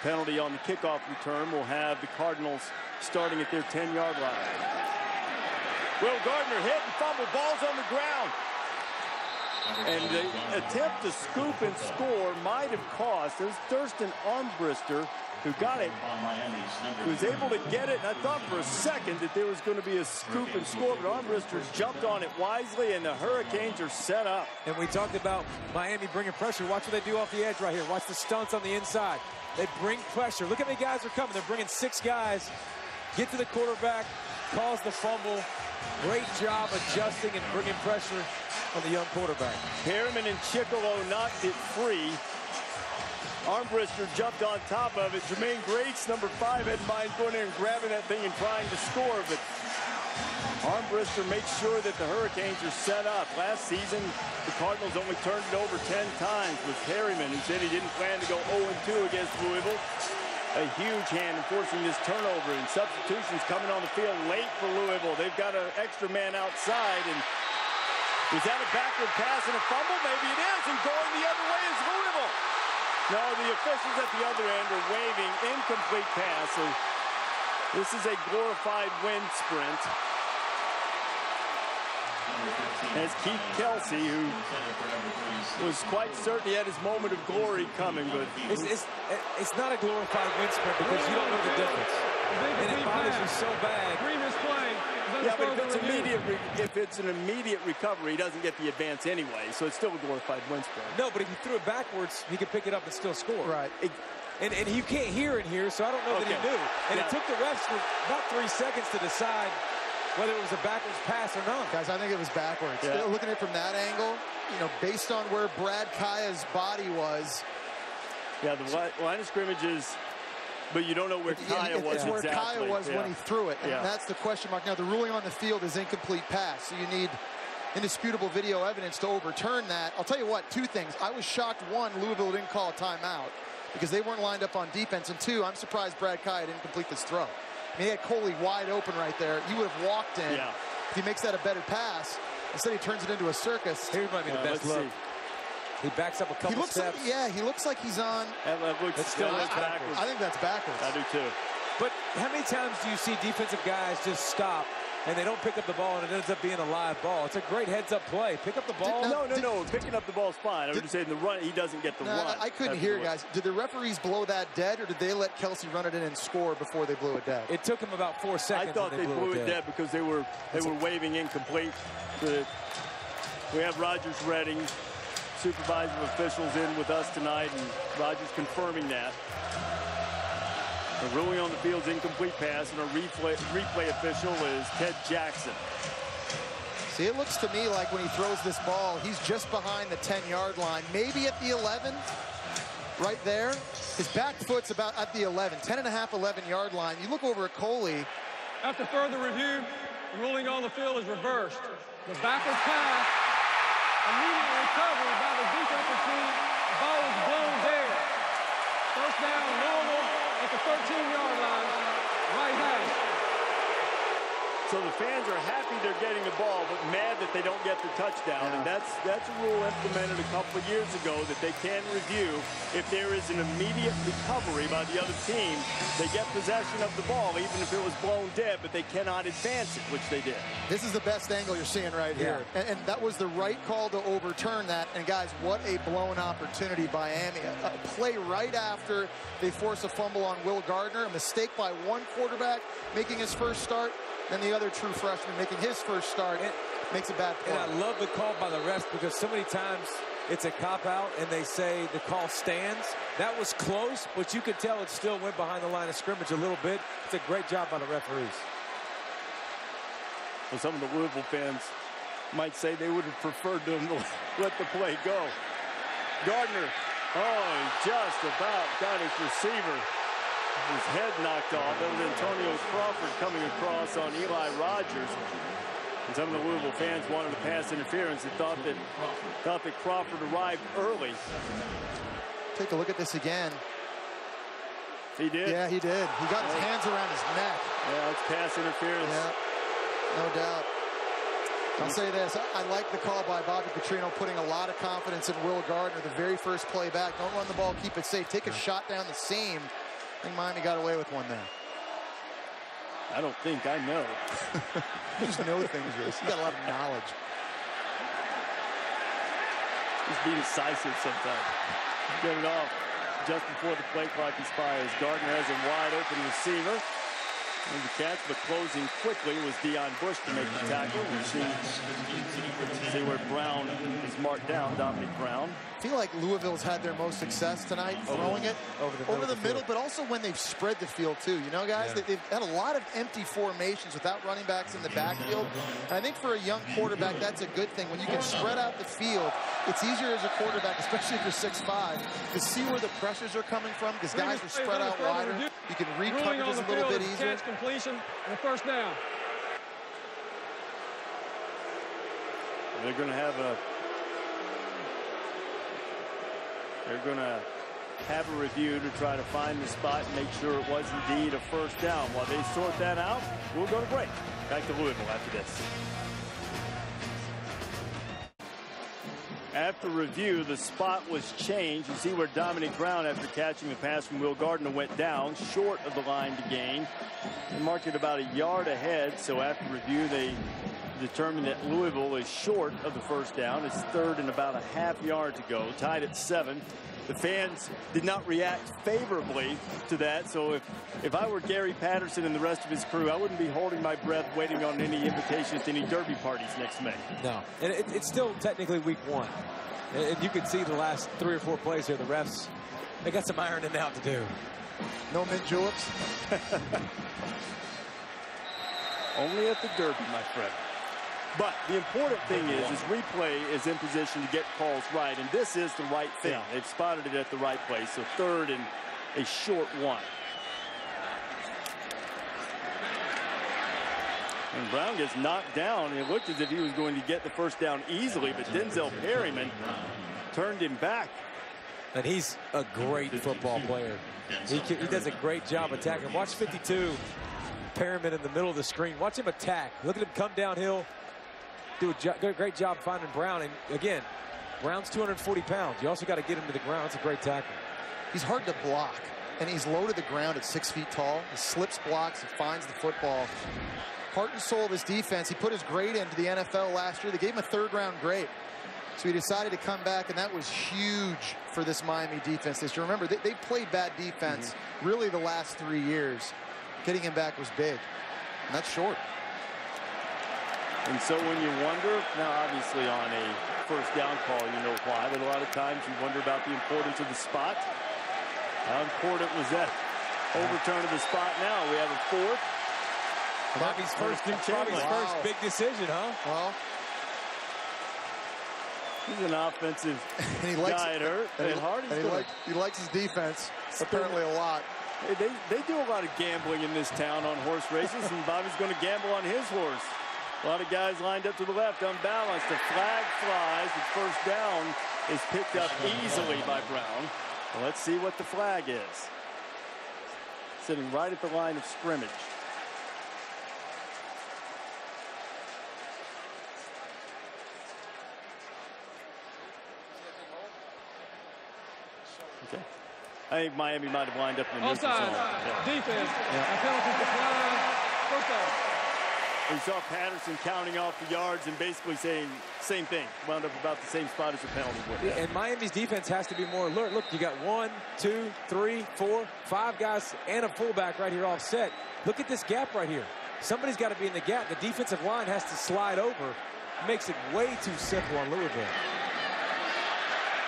E: Penalty on the kickoff return will have the Cardinals starting at their 10-yard line. Will Gardner hit and fumble, balls on the ground. And the attempt to scoop and score might have cost. It was Thurston Armbrister who got it, who was able to get it. And I thought for a second that there was going to be a scoop and score, but Armbrister jumped on it wisely, and the Hurricanes are set up.
F: And we talked about Miami bringing pressure. Watch what they do off the edge right here. Watch the stunts on the inside. They bring pressure. Look how many guys are coming. They're bringing 6 guys. Get to the quarterback, cause the fumble. Great job adjusting and bringing pressure on the young quarterback.
E: Harriman and Chickalo knocked it free. Armbrister jumped on top of it. Jermaine Grates, number 5, had in mind going in and grabbing that thing and trying to score, but Armbrister makes sure that the Hurricanes are set up. Last season, the Cardinals only turned it over 10 times with Harriman, who said he didn't plan to go 0-2 against Louisville. A huge hand in forcing this turnover, and substitutions coming on the field late for Louisville. They've got an extra man outside, and is that a backward pass and a fumble? Maybe it is, and going the other way is Louisville. No, the officials at the other end are waving incomplete pass. So this is a glorified wind sprint. As Keith Kelsey, who was quite certain he had his moment of glory coming, but
F: it's not a glorified wind sprint because you don't know the difference. And it bothers you so bad.
E: Yeah, but if it's an immediate recovery, he doesn't get the advance anyway, so it's still a glorified wind sprint.
F: No, but if he threw it backwards, he could pick it up and still score.
E: Right.
F: And you can't hear in here, so I don't know that he knew. And it took the refs about 3 seconds to decide whether it was a backwards pass or not.
G: Guys, I think it was backwards. Yeah. Looking at it from that angle, you know, based on where Brad Kaya's body was.
E: Yeah, the line of scrimmage is, but you don't know where Kaya was
G: exactly. It's where Kaya was when he threw it, and that's the question mark. Now, the ruling on the field is incomplete pass, so you need indisputable video evidence to overturn that. I'll tell you what, 2 things. I was shocked, 1, Louisville didn't call a timeout because they weren't lined up on defense, and 2, I'm surprised Brad Kaya didn't complete this throw. I mean, he had Coley wide open right there. He would have walked in if he makes that a better pass. Instead, he turns it into a circus.
F: Here might be the best look. He backs up a couple steps.
G: He looks like he's on.
E: That looks still backwards.
G: I think that's backwards.
E: I do too.
F: But how many times do you see defensive guys just stop and they don't pick up the ball and it ends up being a live ball? It's a great heads-up play. Pick up the ball.
E: No. Picking up the ball is fine. I'm just saying the run, he doesn't get the run.
G: I couldn't hear, guys. Did the referees blow that dead, or did they let Kelsey run it in and score before they blew it dead?
F: It took him about 4 seconds.
E: I thought they blew it dead because they were waving incomplete. We have Rogers Redding, supervising officials, in with us tonight, and Rogers confirming that. The ruling on the field's incomplete pass, and our replay official is Ted Jackson.
G: See, it looks to me like when he throws this ball, he's just behind the 10-yard line, maybe at the 11, right there. His back foot's about at the 11, 10.5, 11-yard line. You look over at Coley.
J: After further review, the ruling on the field is reversed. The backward pass, immediate recovery by the defensive team. The ball was blown dead. First down, Louisville at the 13-yard line, right hash.
E: So the fans are happy they're getting the ball, but mad that they don't get the touchdown. Yeah. And that's a rule implemented a couple of years ago that they can review if there is an immediate recovery by the other team. They get possession of the ball, even if it was blown dead, but they cannot advance it, which they did.
G: This is the best angle you're seeing right here. And that was the right call to overturn that. And, guys, what a blown opportunity by Miami. A play right after they force a fumble on Will Gardner, a mistake by one quarterback making his first start, and the other true freshman making his first start. It makes a bad play.
F: And I love the call by the refs because so many times it's a cop-out and they say the call stands. That was close, but you could tell it still went behind the line of scrimmage a little bit. It's a great job by the referees.
E: Well, some of the Louisville fans might say they would have preferred them to let the play go. Gardner, just about got his receiver. His head knocked off. That was Antonio Crawford coming across on Eli Rogers. And some of the Louisville fans wanted a pass interference and thought that Crawford arrived early.
G: Take a look at this again.
E: He did?
G: Yeah, he did. He got his hands around his neck.
E: Yeah, it's pass interference.
G: Yeah, no doubt. I'll say this. I like the call by Bobby Petrino, putting a lot of confidence in Will Gardner. The very first play back. Don't run the ball, keep it safe. Take a shot down the seam. I think Miami got away with one there.
E: I don't think I know.
G: You just know things, Rich. You got a lot of knowledge.
E: Just be decisive sometimes. Get it off just before the play clock expires. Gardner has a wide open receiver. And the catch, but closing quickly was Deion Bush to make the tackle. We see where Brown is marked down, Dominic Brown.
G: I feel like Louisville's had their most success tonight throwing it over the middle, but also when they've spread the field too. You know, guys, they've had a lot of empty formations without running backs in the backfield. And I think for a young quarterback, that's a good thing. When you can spread out the field, it's easier as a quarterback, especially if you're 6'5", to see where the pressures are coming from because guys are spread out wider. You can read coverages a little bit easier.
J: Catch completion and a first down.
E: They're going to have a review to try to find the spot and make sure it was indeed a first down. While they sort that out, we'll go to break. Back to Louisville after this. After review, the spot was changed. You see where Dominic Brown, after catching the pass from Will Gardner, went down short of the line to gain. They marked it about a yard ahead, so after review, they determined that Louisville is short of the first down. It's third and about a half yard to go, tied at 7. The fans did not react favorably to that, so if I were Gary Patterson and the rest of his crew, I wouldn't be holding my breath waiting on any invitations to any derby parties next May.
F: No, and it's still technically week 1. And you can see the last 3 or 4 plays here, the refs, they got some ironing out to do.
G: No mint juleps?
E: Only at the derby, my friend. But the important thing is replay is in position to get calls right, and this is the right thing. Yeah. They've spotted it at the right place, so third and a short 1. And Brown gets knocked down. It looked as if he was going to get the first down easily, but Denzel Perryman turned him back.
F: And he's a great football player. He does a great job attacking. Watch 52, Perryman in the middle of the screen. Watch him attack. Look at him come downhill. Do a great job finding Brown. And again, Brown's 240 pounds. You also got to get him to the ground. It's a great tackle.
G: He's hard to block. and he's low to the ground at 6 feet tall. He slips blocks, he finds the football. Heart and soul of his defense. He put his grade into the NFL last year. They gave him a third-round grade. So he decided to come back, and that was huge for this Miami defense this year. Remember, they played bad defense really the last 3 years. Getting him back was big, and that's short.
E: And so when you wonder, now obviously on a first down call, you know why, but a lot of times you wonder about the importance of the spot. How important was that overturn of the spot now? We have a fourth.
F: Miami's first big decision, huh?
G: Well,
E: he's an offensive guy at Hurt.
G: He likes his defense apparently a lot.
E: They do a lot of gambling in this town on horse races, and Bobby's going to gamble on his horse. A lot of guys lined up to the left, unbalanced. The flag flies. The first down is picked up easily by Brown. Well, let's see what the flag is. Sitting right at the line of scrimmage. Okay. I think Miami might have lined up in the neutral zone.
J: Defense. Penalty to flag. First down.
E: We saw Patterson counting off the yards and basically saying same thing. Wound up about the same spot as the penalty would.
F: Yeah, and Miami's defense has to be more alert. Look, you got 1, 2, 3, 4, 5 guys and a fullback right here offset. Look at this gap right here. Somebody's got to be in the gap. The defensive line has to slide over. Makes it way too simple on Louisville.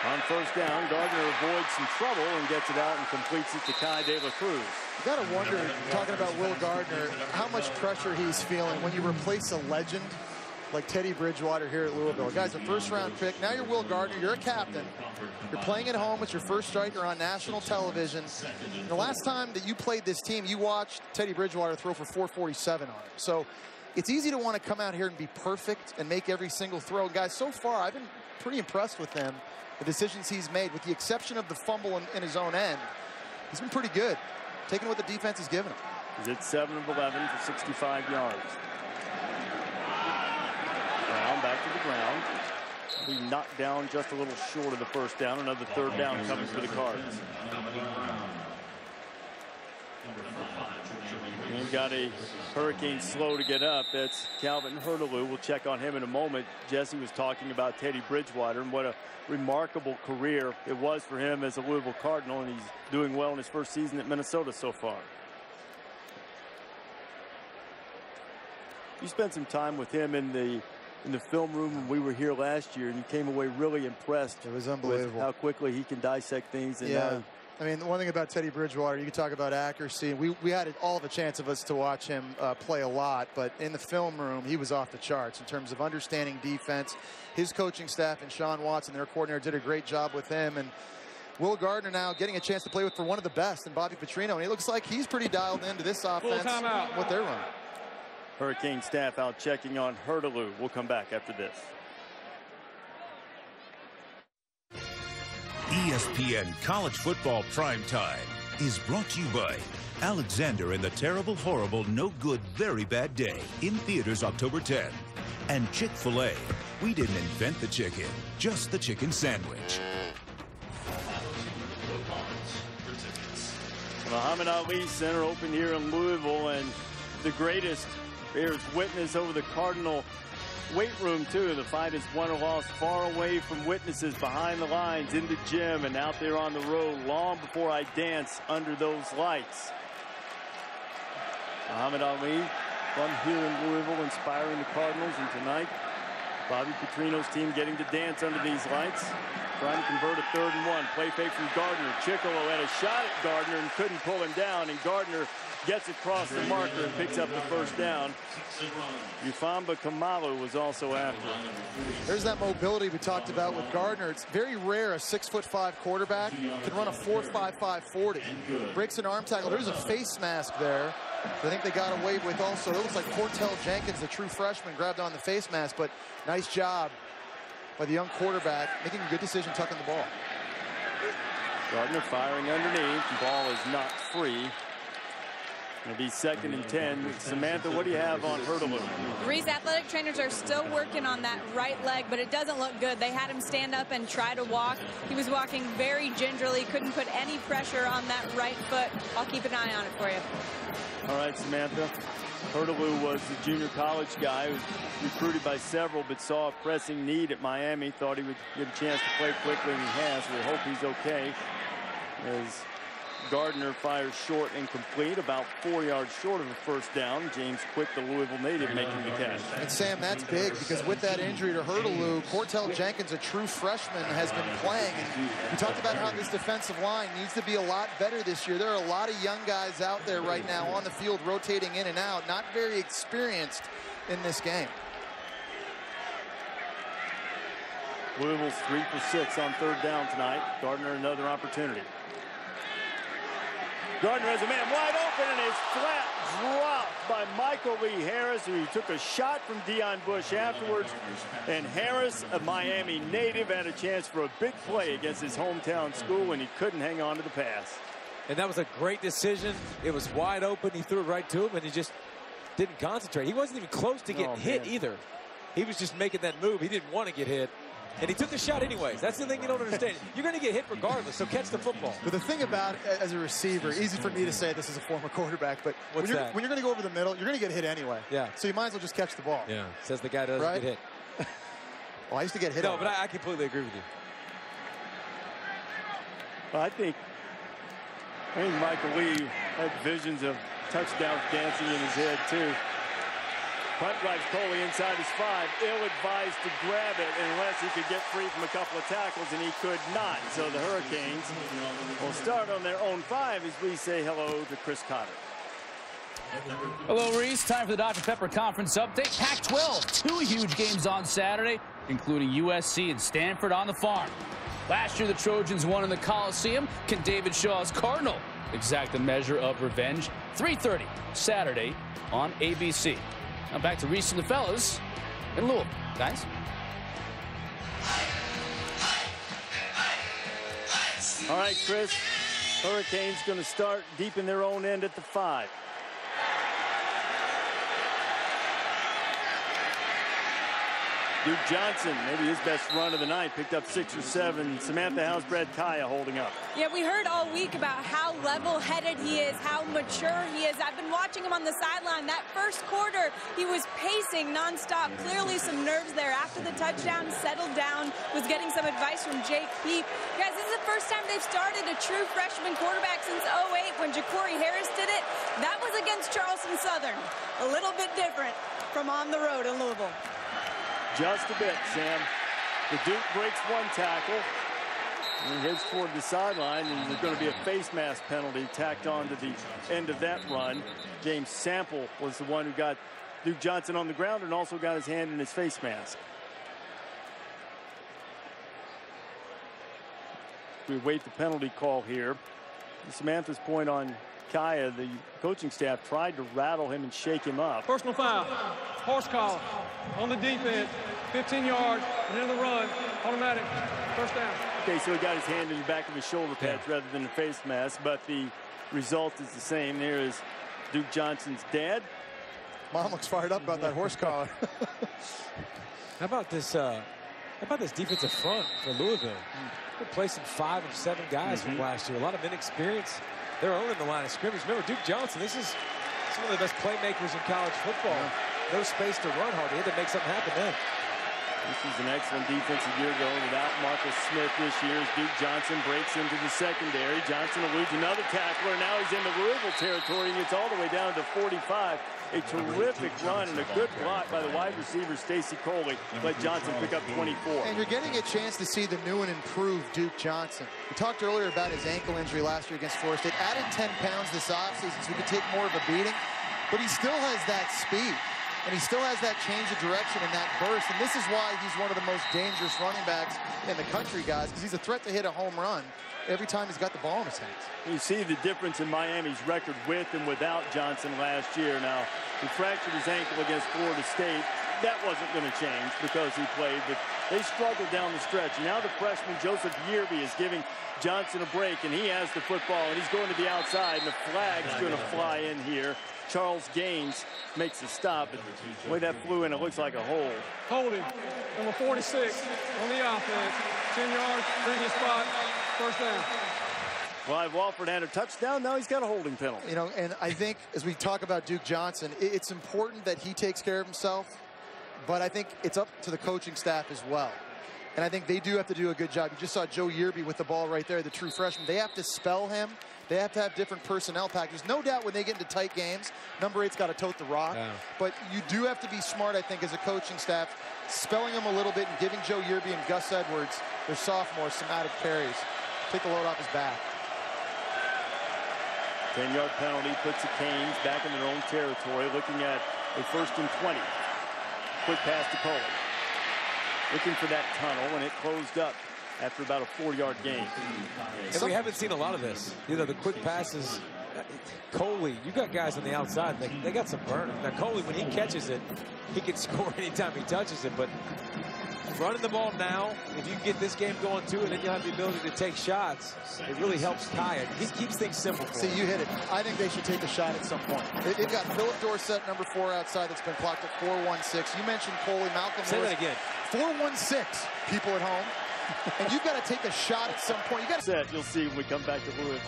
E: On first down, Gardner avoids some trouble and gets it out and completes it to Kai De La Cruz.
G: You got to wonder, talking about Will Gardner, how much pressure he's feeling when you replace a legend like Teddy Bridgewater here at Louisville. Guy's a first-round pick. Now you're Will Gardner. You're a captain. You're playing at home. It's your first strike. You're on national television. And the last time that you played this team, you watched Teddy Bridgewater throw for 447 on him. So it's easy to want to come out here and be perfect and make every single throw. Guys, so far, I've been pretty impressed with him. The decisions he's made, with the exception of the fumble in his own end, he's been pretty good, taking what the defense has given him.
E: He's at 7 of 11 for 65 yards. Brown back to the ground. He knocked down just a little short of the first down. Another third down coming for the Cards. We've got a Hurricane slow to get up. That's Calvin Hurtelou. We'll check on him in a moment. Jesse was talking about Teddy Bridgewater and what a remarkable career it was for him as a Louisville Cardinal, and he's doing well in his first season at Minnesota so far. You spent some time with him in the film room when we were here last year, and you came away really impressed.
G: It was unbelievable
E: with how quickly he can dissect things. And
G: yeah. I mean, the one thing about Teddy Bridgewater, you can talk about accuracy. We had all the chance of us to watch him play a lot, but in the film room, he was off the charts in terms of understanding defense. His coaching staff and Sean Watson, their coordinator, did a great job with him. And Will Gardner now getting a chance to play with for one of the best in Bobby Petrino, and he looks like he's pretty dialed into this offense, what they're running.
E: Hurricane staff out checking on Hurtelou. We'll come back after this.
A: ESPN College Football Primetime is brought to you by Alexander and the Terrible, Horrible, No Good, Very Bad Day in theaters October 10th. And Chick-fil-A. We didn't invent the chicken, just the chicken sandwich.
E: Muhammad Ali Center open here in Louisville, and the greatest bears witness over the Cardinal weight room too. The fight is won or lost far away from witnesses, behind the lines, in the gym, and out there on the road long before I dance under those lights. Muhammad Ali from here in Louisville, inspiring the Cardinals, and tonight Bobby Petrino's team getting to dance under these lights, trying to convert a 3rd and 1. Play fake from Gardner. Chickolo had a shot at Gardner and couldn't pull him down, and Gardner gets across the marker and picks up the first down. Ufamba Kamalu was also after.
G: There's that mobility we talked about with Gardner. It's very rare a 6'5" quarterback can run a 4.55 40. Breaks an arm tackle. There's a face mask there. I think they got away with also. It looks like Portel Jenkins, the true freshman, grabbed on the face mask, but nice job by the young quarterback, making a good decision tucking the ball.
E: Gardner firing underneath. The ball is not free. It'll be 2nd and 10. Samantha, what do you have on Hurtley?
H: Reese, athletic trainers are still working on that right leg, but it doesn't look good. They had him stand up and try to walk. He was walking very gingerly, couldn't put any pressure on that right foot. I'll keep an eye on it for you.
E: All right, Samantha. Hurtley was a junior college guy who was recruited by several, but saw a pressing need at Miami. Thought he would get a chance to play quickly, and he has. We hope he's okay. As Gardner fires short and complete, about 4 yards short of a first down. James Quick, the Louisville native, making the catch.
G: And Sam, that's big because with that injury to Hurtley, Cortell Jenkins, a true freshman, has been playing. And we talked about how this defensive line needs to be a lot better this year. There are a lot of young guys out there right now on the field rotating in and out, not very experienced in this game.
E: Louisville's 3 for 6 on 3rd down tonight. Gardner another opportunity. Gardner has a man wide open, and is flat dropped by Michael Lee Harris, who took a shot from Deion Bush afterwards. And Harris, a Miami native, had a chance for a big play against his hometown school, and he couldn't hang on to the pass.
F: And that was a great decision. It was wide open. He threw it right to him, and he just didn't concentrate. He wasn't even close to getting hit either. He was just making that move. He didn't want to get hit. And he took the shot anyways. That's the thing you don't understand. You're going to get hit regardless, so catch the football.
G: But the thing about it, as a receiver, easy for me to say this as a former quarterback, but when you're going to go over the middle, you're going to get hit anyway.
F: Yeah.
G: So you might as well just catch the ball.
F: Yeah. Says the guy doesn't get hit.
G: Well, I used to get hit.
F: No, but I completely agree with you.
E: Well, I think Michael Lee had visions of touchdowns dancing in his head, too. Punt drives Coley inside his 5. Ill-advised to grab it unless he could get free from a couple of tackles, and he could not. So the Hurricanes will start on their own 5 as we say hello to Chris Cotter.
M: Hello, Reese. Time for the Dr. Pepper Conference Update. Pac-12, 2 huge games on Saturday, including USC and Stanford on the farm. Last year, the Trojans won in the Coliseum. Can David Shaw's Cardinal exact a measure of revenge? 3:30 Saturday on ABC. Now back to Reese and the fellas in Louisville, guys.
E: All right, Chris. Hurricanes going to start deep in their own end at the 5. Duke Johnson, maybe his best run of the night, picked up 6 or 7. Samantha, how's Brad Kaya holding up?
H: Yeah, we heard all week about how level-headed he is, how mature he is. I've been watching him on the sideline. That first quarter, he was pacing nonstop. Clearly some nerves there. After the touchdown, settled down, was getting some advice from Jake Peep. Guys, this is the first time they've started a true freshman quarterback since 2008 when Ja'Cory Harris did it. That was against Charleston Southern. A little bit different from on the road in Louisville.
E: Just a bit, Sam. The Duke breaks 1 tackle. And he heads toward the sideline, and there's going to be a face mask penalty tacked on to the end of that run. James Sample was the one who got Duke Johnson on the ground and also got his hand in his face mask. We await the penalty call here. Samantha's point on Kaya, the coaching staff tried to rattle him and shake him up.
J: Personal foul, horse collar on the defense, 15 yards, and in the run, automatic, first down.
E: Okay, so he got his hand in the back of his shoulder pads rather than the face mask, but the result is the same. There is Duke Johnson's dad.
G: Mom looks fired up about that horse collar.
F: How about this defensive front for Louisville? Replacing 5 of 7 guys from last year. A lot of inexperience. They're owning the line of scrimmage. Remember, Duke Johnson, this is one of the best playmakers in college football. No space to run hard. They had to make something happen then.
E: This is an excellent defensive year going without Marcus Smith this year as Duke Johnson breaks into the secondary. Johnson eludes another tackler. Now he's in the Louisville territory and gets all the way down to 45. A terrific run and a good block by the wide receiver, Stacy Coley. Let Johnson pick up 24.
G: And you're getting a chance to see the new and improved Duke Johnson. We talked earlier about his ankle injury last year against Florida State. Added 10 pounds this offseason so he could take more of a beating. But he still has that speed. And he still has that change of direction and that burst. And this is why he's one of the most dangerous running backs in the country, guys, because he's a threat to hit a home run every time he's got the ball in his hands.
E: You see the difference in Miami's record with and without Johnson last year. Now, he fractured his ankle against Florida State. that wasn't going to change because he played, but they struggled down the stretch. Now the freshman Joseph Yearby is giving Johnson a break, and he has the football, and he's going to the outside, and the flag's going to fly in here. Charles Gaines makes a stop, but the way that flew in, it looks like a hold.
J: Holding, number 46 on the offense. 10 yards, previous spot, first down.
E: Clive Walford had a touchdown. Now he's got a holding penalty.
G: You know, and I think as we talk about Duke Johnson, it's important that he takes care of himself, but I think it's up to the coaching staff as well. And I think they do have to do a good job. You just saw Joe Yearby with the ball right there, the true freshman. They have to spell him. They have to have different personnel packages. No doubt when they get into tight games, number 8's got to tote the rock. Yeah. But you do have to be smart, I think, as a coaching staff, spelling him a little bit and giving Joe Yearby and Gus Edwards, their sophomores, some added carries. Take the load off his back.
E: 10-yard penalty puts the Canes back in their own territory, looking at a 1st and 20. Quick pass to Coley. Looking for that tunnel, and it closed up after about a 4-yard gain.
F: And we haven't seen a lot of this. You know, the quick passes. Coley, you got guys on the outside. They got some burn. Now, Coley, when he catches it, he can score anytime he touches it. But running the ball now, if you can get this game going too, and then you'll have the ability to take shots, it really helps Kaya. He keeps things simple for him.
G: See, you hit it. I think they should take a shot at some point. They've got Philip Dorsett, number 4 outside, that's been clocked at 4.16. You mentioned Coley, Malcolm.
F: Say that again.
G: 4.16, people at home. And you've got to take a shot at some point. You got to.
E: You'll see when we come back to Louisville.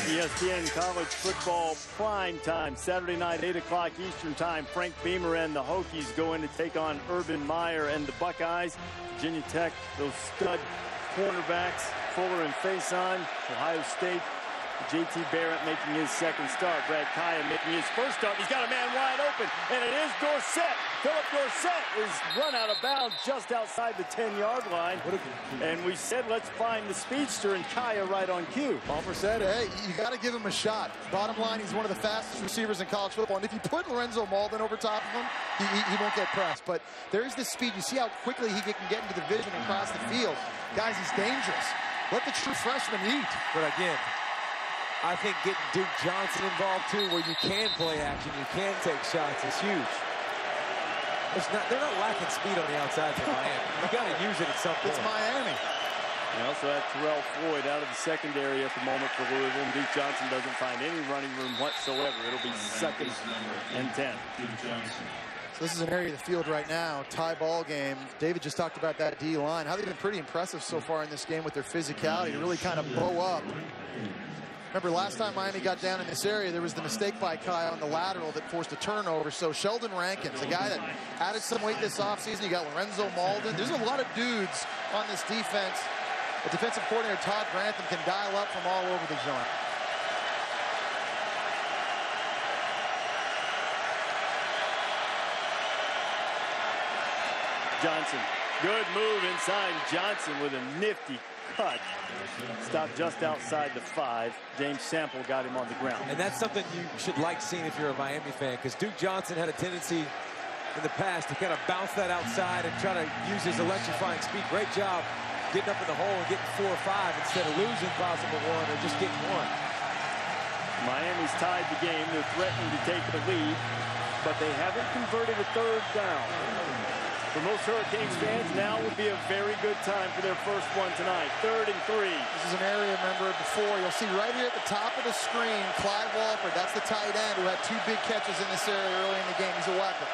E: ESPN College Football Prime Time, Saturday night, 8 o'clock Eastern Time. Frank Beamer and the Hokies go in to take on Urban Meyer and the Buckeyes. Virginia Tech, those stud cornerbacks, Fuller and Faison. Ohio State, J.T. Barrett making his second start. Brad Kaya making his first start. He's got a man wide open, and it is Dorsett. Philip Dorsett is run out of bounds just outside the 10-yard line. And we said, let's find the speedster, and Kaya right on cue.
G: Palmer said, hey, you got to give him a shot. Bottom line, he's one of the fastest receivers in college football. And if you put Lorenzo Malden over top of him, he won't get pressed. But there's the speed. You see how quickly he can get into the vision and cross the field. Guys, he's dangerous. Let the true freshman eat.
F: But again, I think getting Duke Johnson involved too, where you can play action, you can take shots, is huge. They're not lacking speed on the outside for Miami. You got to use it at some point.
G: It's Miami.
E: They also have Terrell Floyd out of the secondary at the moment for Louisville, and Duke Johnson doesn't find any running room whatsoever. It'll be 2nd and 10.
G: So this is an area of the field right now, tie ball game. David just talked about that D-line. How they've been pretty impressive so far in this game with their physicality to really kind of bow up. Remember, last time Miami got down in this area, there was the mistake by Kyle on the lateral that forced a turnover. So Sheldon Rankins, a guy that added some weight this offseason. You got Lorenzo Malden. There's a lot of dudes on this defense. The defensive coordinator, Todd Grantham, can dial up from all over the joint.
E: Johnson, good move inside. Johnson with a nifty cut. Stopped just outside the 5. James Sample got him on the ground.
F: And that's something you should like seeing if you're a Miami fan, because Duke Johnson had a tendency in the past to kind of bounce that outside and try to use his electrifying speed. Great job getting up in the hole and getting 4 or 5 instead of losing possible 1 or just getting 1.
E: Miami's tied the game. They're threatening to take the lead, but they haven't converted a 3rd down. For most Hurricanes fans, now would be a very good time for their first one tonight. 3rd and 3.
G: This is an area, remember, before. You'll see right here at the top of the screen, Clive Walford. That's the tight end who had 2 big catches in this area early in the game. He's a weapon.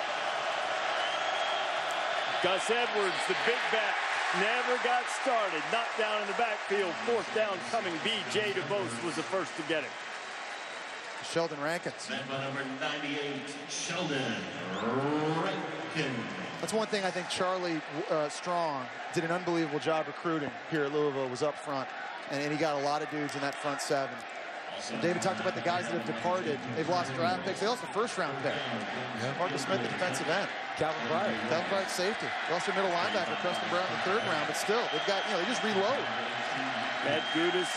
E: Gus Edwards, the big back, never got started. Knocked down in the backfield. 4th down coming. B.J. DeVos was the first to get it.
G: Sheldon Rankins.
K: Number 98, Sheldon Rankins.
G: That's one thing I think Charlie Strong did an unbelievable job recruiting here at Louisville, was up front. And he got a lot of dudes in that front 7. And David talked about the guys that have departed. They've lost draft picks. They lost a 1st-round pick. Yeah. Marcus Smith, the defensive end.
F: Calvin Bryant,
G: safety. They lost their middle linebacker, Preston Brown, in the 3rd round. But still, they've got, they just reload.
E: Matt Gudis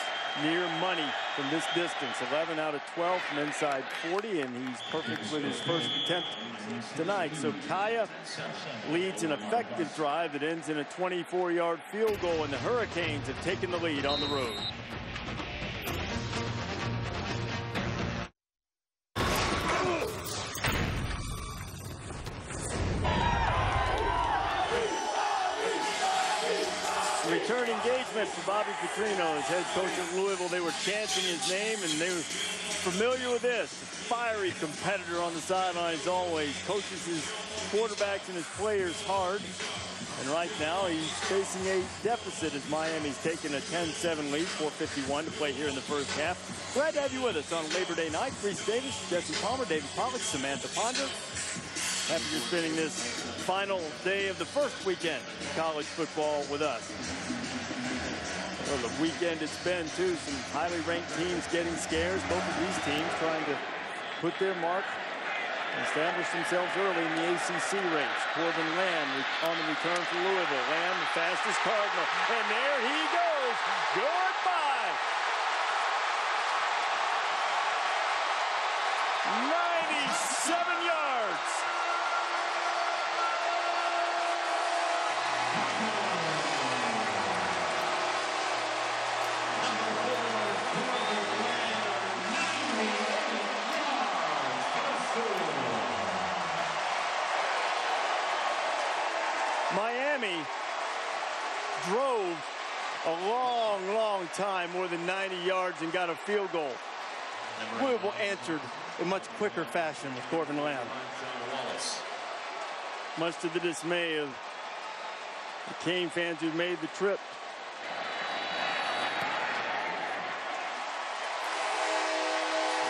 E: near money from this distance. 11 out of 12 from inside 40, and he's perfect with his first attempt tonight. So Kaya leads an effective drive that ends in a 24-yard field goal, and the Hurricanes have taken the lead on the road. veteran engagement for Bobby Petrino as head coach of Louisville. They were chanting his name, and they were familiar with this. Fiery competitor on the sidelines always. Coaches his quarterbacks and his players hard. And right now, he's facing a deficit as Miami's taking a 10-7 lead, 4:51 to play here in the first half. Glad to have you with us on Labor Day night. Reese Davis, Jesse Palmer, David Pollack, Samantha Ponder. Happy you're spending this final day of the first weekend of college football with us. Well, the weekend it's been, too. Some highly ranked teams getting scares. Both of these teams trying to put their mark and establish themselves early in the ACC race. Corbin Lamb on the return for Louisville. Lamb, the fastest Cardinal. And there he goes. Goodbye. 97 yards. Miami drove a long time, more than 90 yards, and got a field goal. Louisville answered in much quicker fashion with Corbin Lamb. Much to the dismay of the Cane fans who made the trip.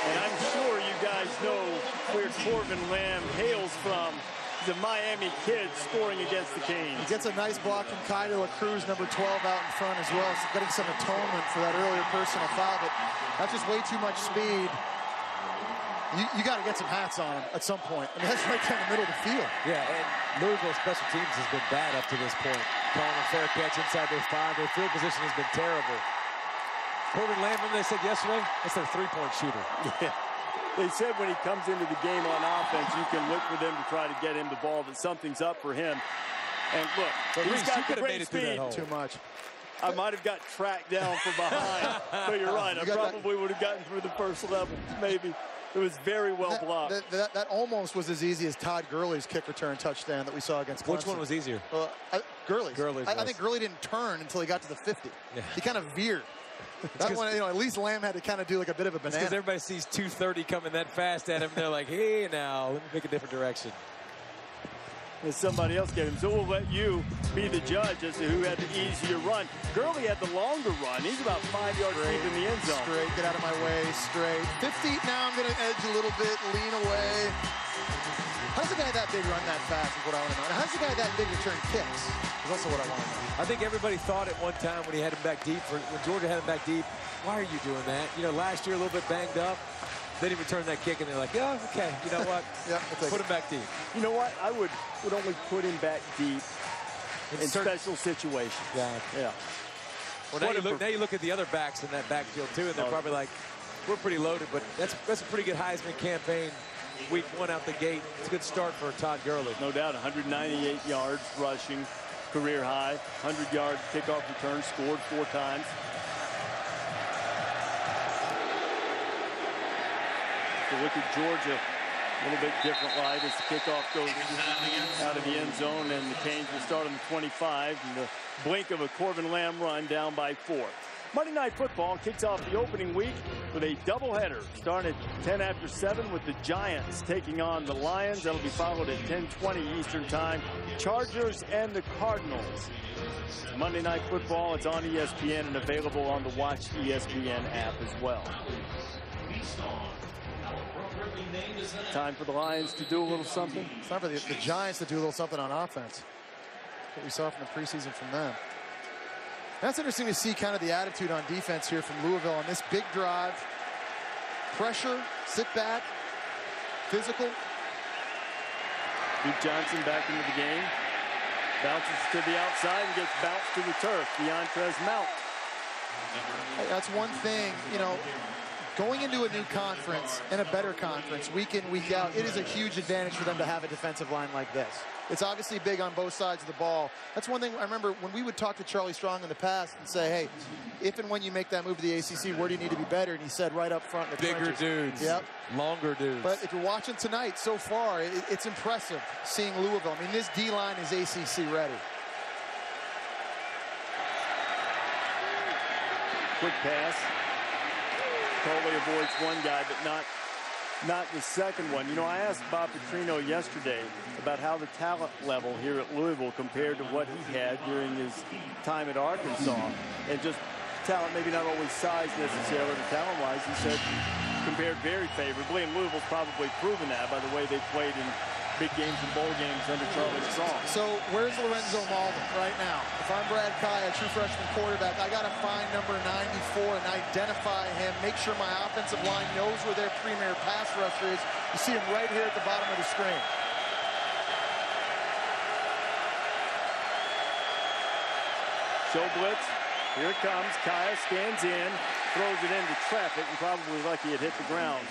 E: And I'm sure you guys know where Corbin Lamb hails from. The Miami kid scoring against the Canes.
G: He gets a nice block from Kaido Cruz, number 12, out in front as well. So getting some atonement for that earlier personal foul, but that's just way too much speed. You got to get some hats on him at some point. I mean, that's right down the middle of the field.
F: Yeah, and Louisville special teams has been bad up to this point. Calling a fair catch inside their 5. Their field position has been terrible. Corbin Lamb, they said yesterday, that's their three-point shooter.
E: Yeah. They said when he comes into the game on offense, you can look for them to try to get him the ball, that something's up for him. And look,
F: but
E: he's got the great
F: speed.
G: Too much.
E: I might have got tracked down from behind, but you're right. I probably would have gotten through the first level, maybe. It was very well blocked.
G: That almost was as easy as Todd Gurley's kick return touchdown that we saw against Clemson.
F: Which one was easier?
G: Gurley's. I think Gurley didn't turn until he got to the 50. Yeah. He kind of veered. That one, at least Lamb had to kind of do like a bit of a banana.
F: Because everybody sees 230 coming that fast at him. They're like, hey, now, let me pick a different direction.
E: There's somebody else get him. So we'll let you be the judge as to who had the easier run. Gurley had the longer run. He's about 5 yards deep in the end zone.
G: Straight, get out of my way, straight. 50, now I'm going to edge a little bit, lean away. How does a guy that big run that fast is what I want to know. And how does a guy that big return kicks is also what I want to know.
F: I think everybody thought at one time when he had him back deep, when Georgia had him back deep, why are you doing that? Last year a little bit banged up. Then he returned that kick, and they're like, yeah, okay, you know what? Put him back deep.
E: You know what? I would only put him back deep in special situations.
F: Yeah. Well, now you look at the other backs in that backfield, too, and they're probably like, we're pretty loaded, but that's a pretty good Heisman campaign. Week 1 out the gate. It's a good start for Todd Gurley.
E: No doubt, 198 yards rushing, career high, 100-yard kickoff return, scored 4 times. So look at Georgia, a little bit different light as the kickoff goes out of the end zone, and the Canes will start on the 25 in the blink of a Corbin Lamb run down by 4. Monday Night Football kicks off the opening week with a doubleheader starting at 10 after 7 with the Giants taking on the Lions. That'll be followed at 10:20 Eastern Time. Chargers and the Cardinals. Monday Night Football, it's on ESPN and available on the Watch ESPN app as well. Time for the Lions to do a little something.
G: It's time for the Giants to do a little something on offense. What we saw from the preseason from them. That's interesting to see kind of the attitude on defense here from Louisville on this big drive. Pressure, sit back, physical.
E: Duke Johnson back into the game. Bounces to the outside and gets bounced to the turf. Deontrez Mount.
G: That's one thing, going into a new conference and a better conference week in, week out, it is a huge advantage for them to have a defensive line like this. It's obviously big on both sides of the ball. That's one thing I remember when we would talk to Charlie Strong in the past and say, hey, if and when you make that move to the ACC, where do you need to be better? And he said right up front in the
F: bigger
G: trenches.
F: Dudes.
G: Yep.
F: Longer dudes.
G: But if you're watching tonight, so far, it's impressive seeing Louisville. I mean, this D-line is ACC ready.
E: quick pass. Totally avoids one guy, but not the second one. You know, I asked Bob Petrino yesterday about how the talent level here at Louisville compared to what he had during his time at Arkansas. And just talent, maybe not always size necessarily, but talent-wise, he said compared very favorably. And Louisville's probably proven that by the way they played in big games and bowl games under Charlie Strong.
G: So where's Lorenzo Malden right now? If I'm Brad Kaya, true freshman quarterback, I got to find number 94 and identify him, make sure my offensive line knows where their premier pass rusher is. You see him right here at the bottom of the screen.
E: Show blitz. Here it comes. Kaya stands in, throws it into traffic, and probably lucky it hit the ground.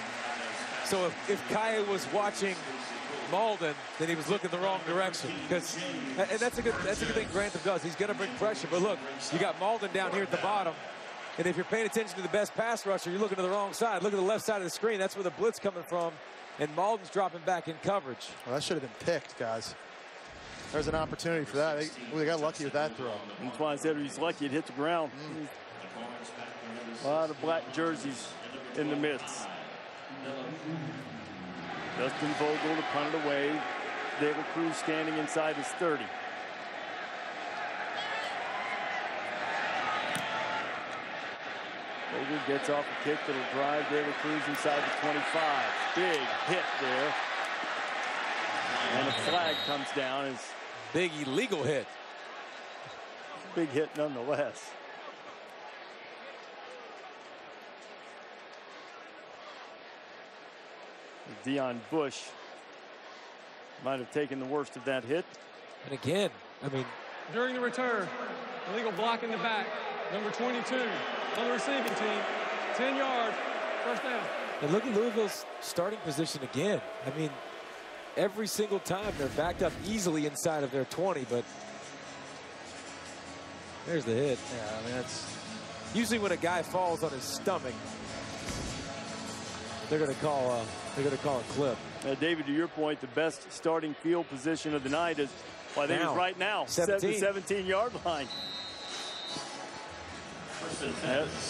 F: So if Kaya was watching Malden, then he was looking the wrong direction. And that's a good thing Grantham does. He's going to bring pressure. But look, you got Malden down here at the bottom. And if you're paying attention to the best pass rusher, you're looking to the wrong side. Look at the left side of the screen. That's where the blitz coming from. And Malden's dropping back in coverage.
G: Well, that should have been picked, guys. There's an opportunity for that. They got lucky with that throw.
E: And that's why I said he's lucky it hit the ground. A lot of black jerseys in the midst. Justin Vogel to punt it away. De La Cruz standing inside his 30. Vogel gets off a kick that'll drive De La Cruz inside the 25. Big hit there. And a flag comes down. As
F: big illegal hit.
E: Big hit nonetheless. Deion Bush might have taken the worst of that hit.
F: And again, I mean,
J: during the return, illegal block in the back, number 22 on the receiving team, 10 yards, first down.
F: And look at Louisville's starting position again. I mean, every single time they're backed up easily inside of their 20, but there's the hit.
G: Yeah, I mean, that's
F: usually when a guy falls on his stomach, they're going to call a clip.
E: David, to your point, the best starting field position of the night is, well, I think it's right now, 17-yard line.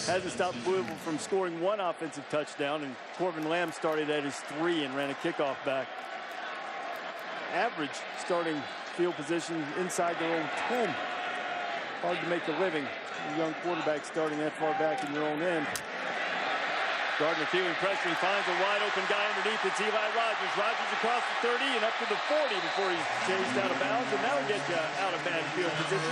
E: Hasn't stopped Louisville from scoring one offensive touchdown, and Corbin Lamb started at his 3 and ran a kickoff back. Average starting field position inside their own 10. Hard to make a living. A young quarterback starting that far back in your own end. Gardner feeling pressure and finds a wide open guy underneath. It's Eli Rogers. Rogers across the 30 and up to the 40 before he's chased out of bounds, and that'll get you out of bad field position.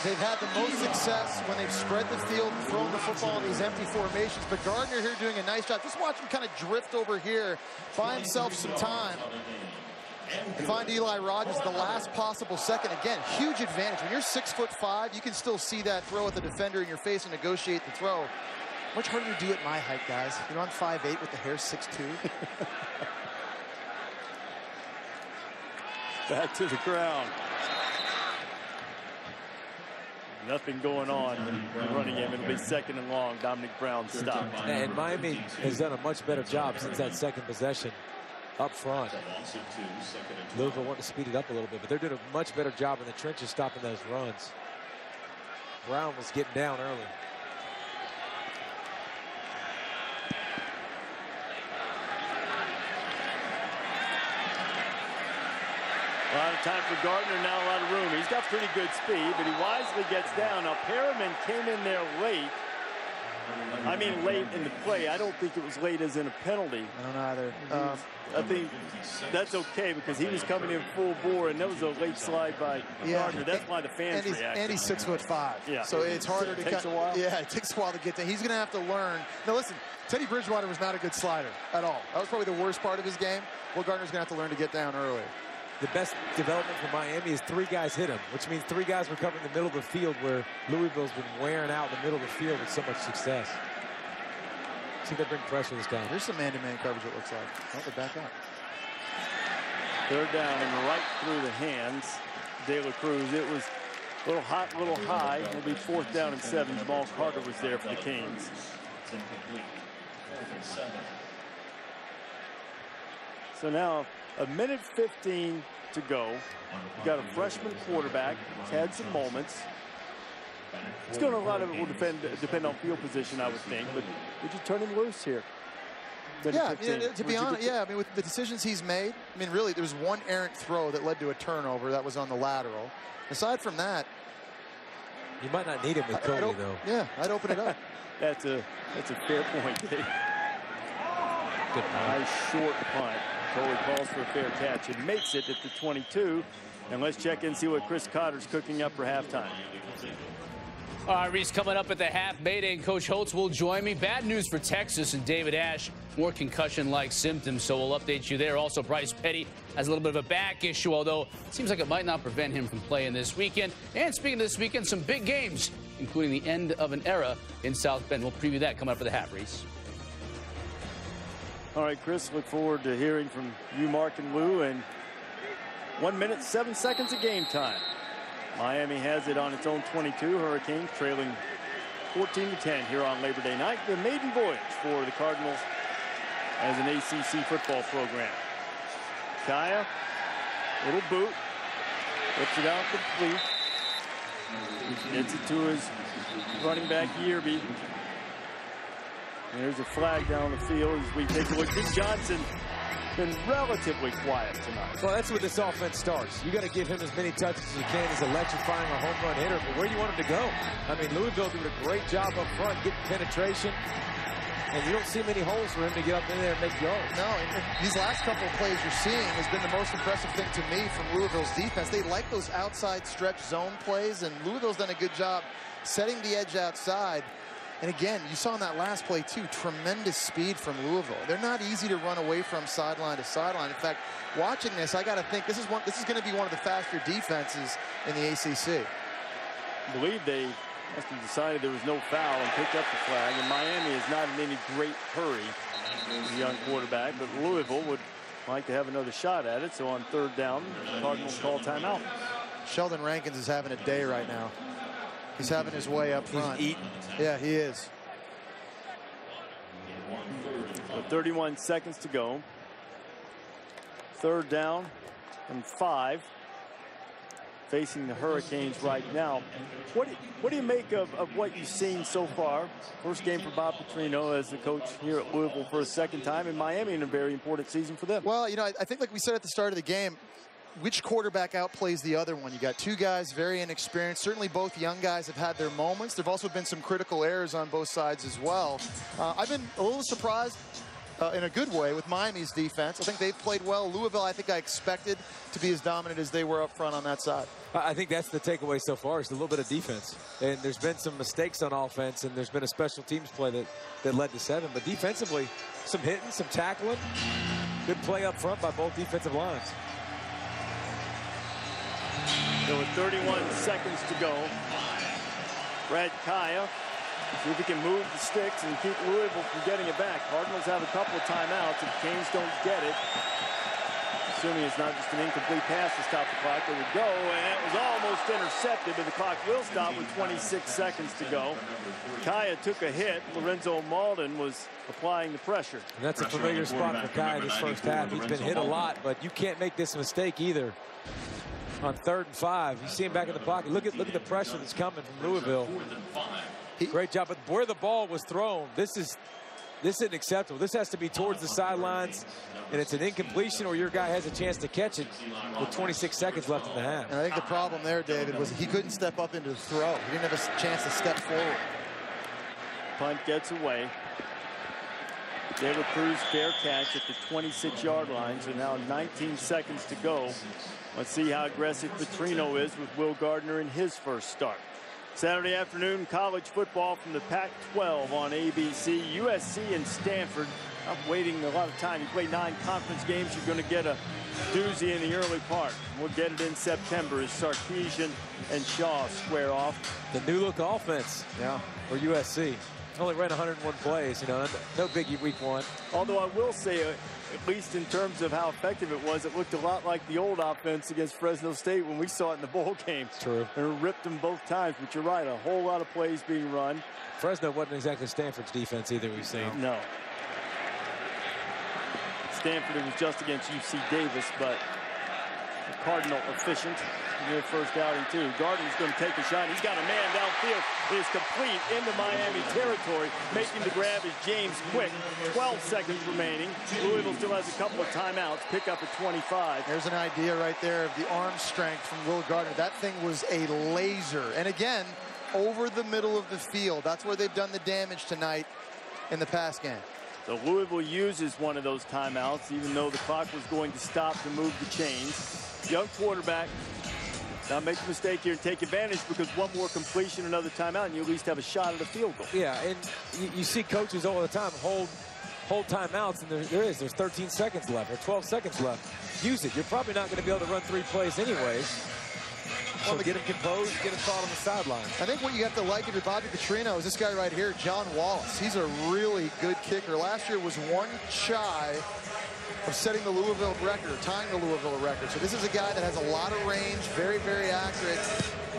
G: They've had the most success when they've spread the field and thrown the football in these empty formations, but Gardner here doing a nice job. Just watch him kind of drift over here, buy himself some time, and find Eli Rogers the last possible second. Again, huge advantage. When you're 6'5", you can still see that throw at the defender in your face and negotiate the throw. Much harder to do at my height, guys. You know, I'm 5'8" with the hair 6'2".
E: Back to the ground. Nothing going on in running game. It'll be second and long. Dominic Brown stopped.
F: And Miami has done a much better job since that second possession up front. Louisville wanting to speed it up a little bit, but they're doing a much better job in the trenches stopping those runs. Brown was getting down early.
E: A lot of time for Gardner, now a lot of room. He's got pretty good speed, but he wisely gets down. Now, Perriman came in there late. I mean, late in the play. I don't think it was late as in a penalty.
G: I don't either.
E: I think that's okay because he was coming in full bore, and that was a late slide by Gardner. That's why the fans reacted.
G: And he's 6'5".
E: Yeah.
G: So it's harder to
E: takes a while.
G: Yeah, it takes a while to get there. He's going to have to learn. Now, listen, Teddy Bridgewater was not a good slider at all. That was probably the worst part of his game. Well, Gardner's going to have to learn to get down early.
F: The best development for Miami is 3 guys hit him, which means 3 guys were covering the middle of the field where Louisville's been wearing out in the middle of the field with so much success. See if they bring pressure this time.
G: Here's some man-to-man coverage, it looks like. Oh, they're back up.
E: Third down and right through the hands. De La Cruz. It was a little hot, a little high. It'll be 4th down and 7. Jamal Carter was there for the Canes. So now a minute 15 to go. You've got a freshman quarterback. He's had some moments. It's going to, a lot of it will depend on field position, I would think. But would you turn him loose here?
N: Yeah, to be honest, yeah. I mean, with the decisions he's made, I mean, really, there was one errant throw that led to a turnover that was on the lateral. Aside from that,
O: you might not need him with Cody, though.
N: Yeah, I'd open it up.
E: That's a fair point, Dave.
O: Good punt.
E: Nice short punt. Coley calls for a fair catch and makes it at the 22. And let's check in and see what Chris Cotter's cooking up for halftime.
M: All right, Reese, coming up at the half, Mayday and Coach Holtz will join me. Bad news for Texas and David Ash. More concussion-like symptoms, so we'll update you there. Also, Bryce Petty has a little bit of a back issue, although it seems like it might not prevent him from playing this weekend. And speaking of this weekend, some big games, including the end of an era in South Bend. We'll preview that coming up at the half, Reese.
E: All right, Chris, look forward to hearing from you, Mark, and Lou. And 1 minute, 7 seconds of game time. Miami has it on its own 22. Hurricanes trailing 14-10 here on Labor Day night. The maiden voyage for the Cardinals as an ACC football program. Kaya, little boot, puts it out complete. Gets it to his running back, Yearby. There's a flag down the field as we take a look. Dick Johnson been relatively quiet tonight.
O: Well, that's where this offense starts. You got to give him as many touches as you can. He's electrifying a home run hitter. But where do you want him to go? I mean, Louisville did a great job up front, getting penetration. And you don't see many holes for him to get up in there and make yards.
N: No, and these last couple of plays you're seeing has been the most impressive thing to me from Louisville's defense. They like those outside stretch zone plays, and Louisville's done a good job setting the edge outside. And again, you saw in that last play, too, tremendous speed from Louisville. They're not easy to run away from sideline to sideline. In fact, watching this, I got to think this is going to be one of the faster defenses in the ACC.
E: I believe they must have decided there was no foul and picked up the flag. And Miami is not in any great hurry, the young quarterback. But Louisville would like to have another shot at it. So on third down, the Cardinals call timeout.
N: Sheldon Rankins is having a day right now. He's having his way up front.
O: He's eating.
N: Yeah, he is.
E: So 31 seconds to go. Third down and 5. Facing the Hurricanes right now. What do you make of what you've seen so far? First game for Bob Petrino as the coach here at Louisville for a second time, and Miami in a very important season for them.
N: Well, you know, I think like we said at the start of the game, which quarterback outplays the other one? You got two guys very inexperienced. Certainly both young guys have had their moments. There have also been some critical errors on both sides as well. I've been a little surprised in a good way with Miami's defense. I think they've played well. Louisville, I think I expected to be as dominant as they were up front on that side.
O: I think that's the takeaway so far is a little bit of defense. And there's been some mistakes on offense, and there's been a special teams play that led to 7. But defensively, some hitting, some tackling. Good play up front by both defensive lines.
E: There were 31 seconds to go. Brad Kaya, see if he can move the sticks and keep Louisville from getting it back. Cardinals have a couple of timeouts. If Canes don't get it, assuming it's not just an incomplete pass to stop the clock, they would go, and it was almost intercepted, but the clock will stop with 26 seconds to go. Kaya took a hit. Lorenzo Malden was applying the pressure.
O: And that's a familiar spot for Kaya this first half. He's been hit a lot, but you can't make this mistake either. On 3rd and 5, you see him back in the pocket. Look at the pressure that's coming from Louisville. Great job, but where the ball was thrown, this isn't acceptable. This has to be towards the sidelines, and it's an incompletion, or your guy has a chance to catch it with 26 seconds left in the half.
N: And I think the problem there, David, was he couldn't step up into the throw. He didn't have a chance to step forward.
E: Punt gets away. David Cruz fair catch at the 26-yard line. So now 19 seconds to go. Let's see how aggressive Petrino is with Will Gardner in his first start. Saturday afternoon, college football from the Pac-12 on ABC. USC and Stanford not waiting a lot of time. You play 9 conference games, you're going to get a doozy in the early part. We'll get it in September as Sarkisian and Shaw square off.
O: The new look offense,
N: yeah,
O: for USC. Only ran 101 plays, you know, no biggie week 1.
E: Although I will say, at least in terms of how effective it was, it looked a lot like the old offense against Fresno State when we saw it in the bowl game.
O: True.
E: And ripped them both times, but you're right, a whole lot of plays being run.
O: Fresno wasn't exactly Stanford's defense either, we've seen.
E: No. Stanford, it was just against UC Davis, but Cardinal efficient. Their first outing, too. Gardner's going to take a shot. He's got a man downfield. It is complete into Miami territory. Making the grab is James Quick. 12 seconds remaining. Louisville still has a couple of timeouts. Pick up at 25.
N: There's an idea right there of the arm strength from Will Gardner. That thing was a laser. And again, over the middle of the field. That's where they've done the damage tonight in the pass game.
E: So Louisville uses one of those timeouts, even though the clock was going to stop to move the chains. Young quarterback. Now make a mistake here and take advantage, because one more completion, another timeout, and you at least have a shot at a field goal.
O: Yeah, and you see coaches all the time hold timeouts, and there's 13 seconds left or 12 seconds left. Use it. You're probably not going to be able to run 3 plays anyways. So get him composed, get him thought on the sideline.
N: I think what you have to like if you're Bobby Petrino is this guy right here, John Wallace. He's a really good kicker. Last year was one shy of setting the Louisville record, tying the Louisville record. So this is a guy that has a lot of range, very, very accurate.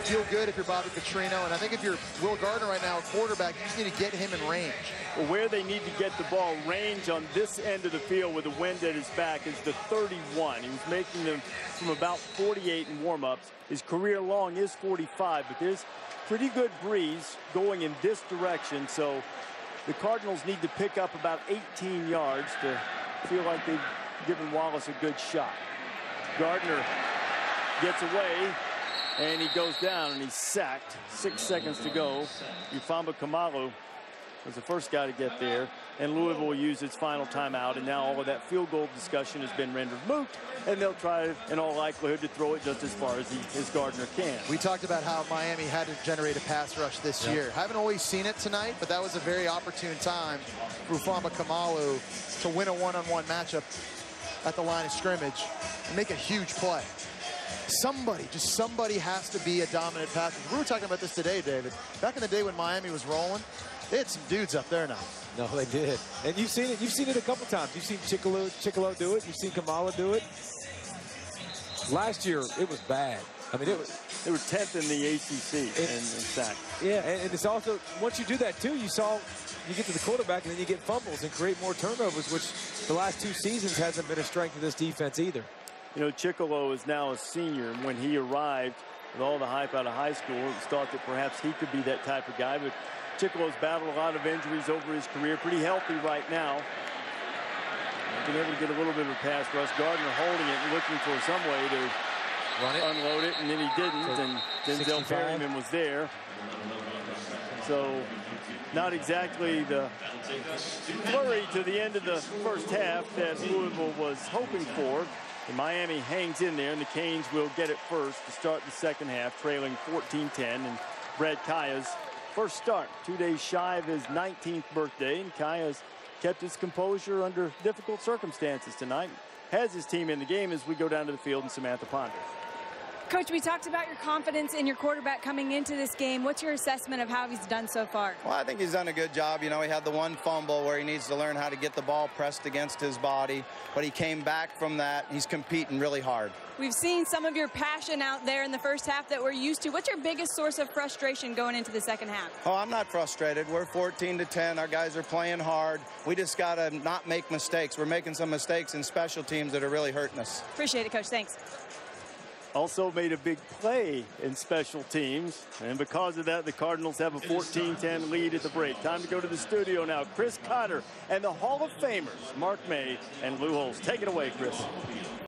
N: Feel good if you're Bobby Petrino. And I think if you're Will Gardner right now, a quarterback, you just need to get him in range.
E: Well, where they need to get the ball, range on this end of the field with the wind at his back, is the 31. He was making them from about 48 in warm-ups. His career long is 45, but there's pretty good breeze going in this direction. So the Cardinals need to pick up about 18 yards to feel like they've given Wallace a good shot. Gardner gets away, and he goes down, and he's sacked. 6 seconds to go. Ufamba Kamalu was the first guy to get there, and Louisville will use its final timeout, and now all of that field goal discussion has been rendered moot, and they'll try, in all likelihood, to throw it just as far as Gardner can.
N: We talked about how Miami had to generate a pass rush this year. Haven't always seen it tonight, but that was a very opportune time for Ufamba Kamalu to win a one-on-one matchup at the line of scrimmage and make a huge play. Somebody has to be a dominant passer. We were talking about this today, David. Back in the day when Miami was rolling, they had some dudes up there now.
O: No, they did. And you've seen it. You've seen it a couple times. You've seen Chicolo do it. You've seen Kamala do it. Last year, it was bad. I mean,
E: they were 10th in the ACC in sacks.
O: Yeah, and it's also, once you do that too, you get to the quarterback and then you get fumbles and create more turnovers, which the last 2 seasons hasn't been a strength of this defense either.
E: You know, Chicolo is now a senior, and when he arrived with all the hype out of high school, it was thought that perhaps he could be that type of guy, but Chicolo's battled a lot of injuries over his career, pretty healthy right now. Been able to get a little bit of a pass rush. Gardner holding it and looking for some way to unload it, and then he didn't, and Denzel Perryman was there. So not exactly the flurry to the end of the first half that Louisville was hoping for. And Miami hangs in there, and the Canes will get it first to start the second half, trailing 14-10. And Brad Kaya's first start, 2 days shy of his 19th birthday, and Kaya's kept his composure under difficult circumstances tonight. Has his team in the game as we go down to the field in Samantha Ponder.
H: Coach, we talked about your confidence in your quarterback coming into this game. What's your assessment of how he's done so far?
I: Well, I think he's done a good job. You know, he had the one fumble where he needs to learn how to get the ball pressed against his body, but he came back from that. He's competing really hard.
H: We've seen some of your passion out there in the first half that we're used to. What's your biggest source of frustration going into the second half?
I: Oh, I'm not frustrated. We're 14-10. Our guys are playing hard. We just got to not make mistakes. We're making some mistakes in special teams that are really hurting us.
H: Appreciate it, Coach. Thanks.
E: Also made a big play in special teams, and because of that, the Cardinals have a 14-10 lead at the break. Time to go to the studio now. Chris Cotter and the Hall of Famers, Mark May and Lou Holtz. Take it away, Chris.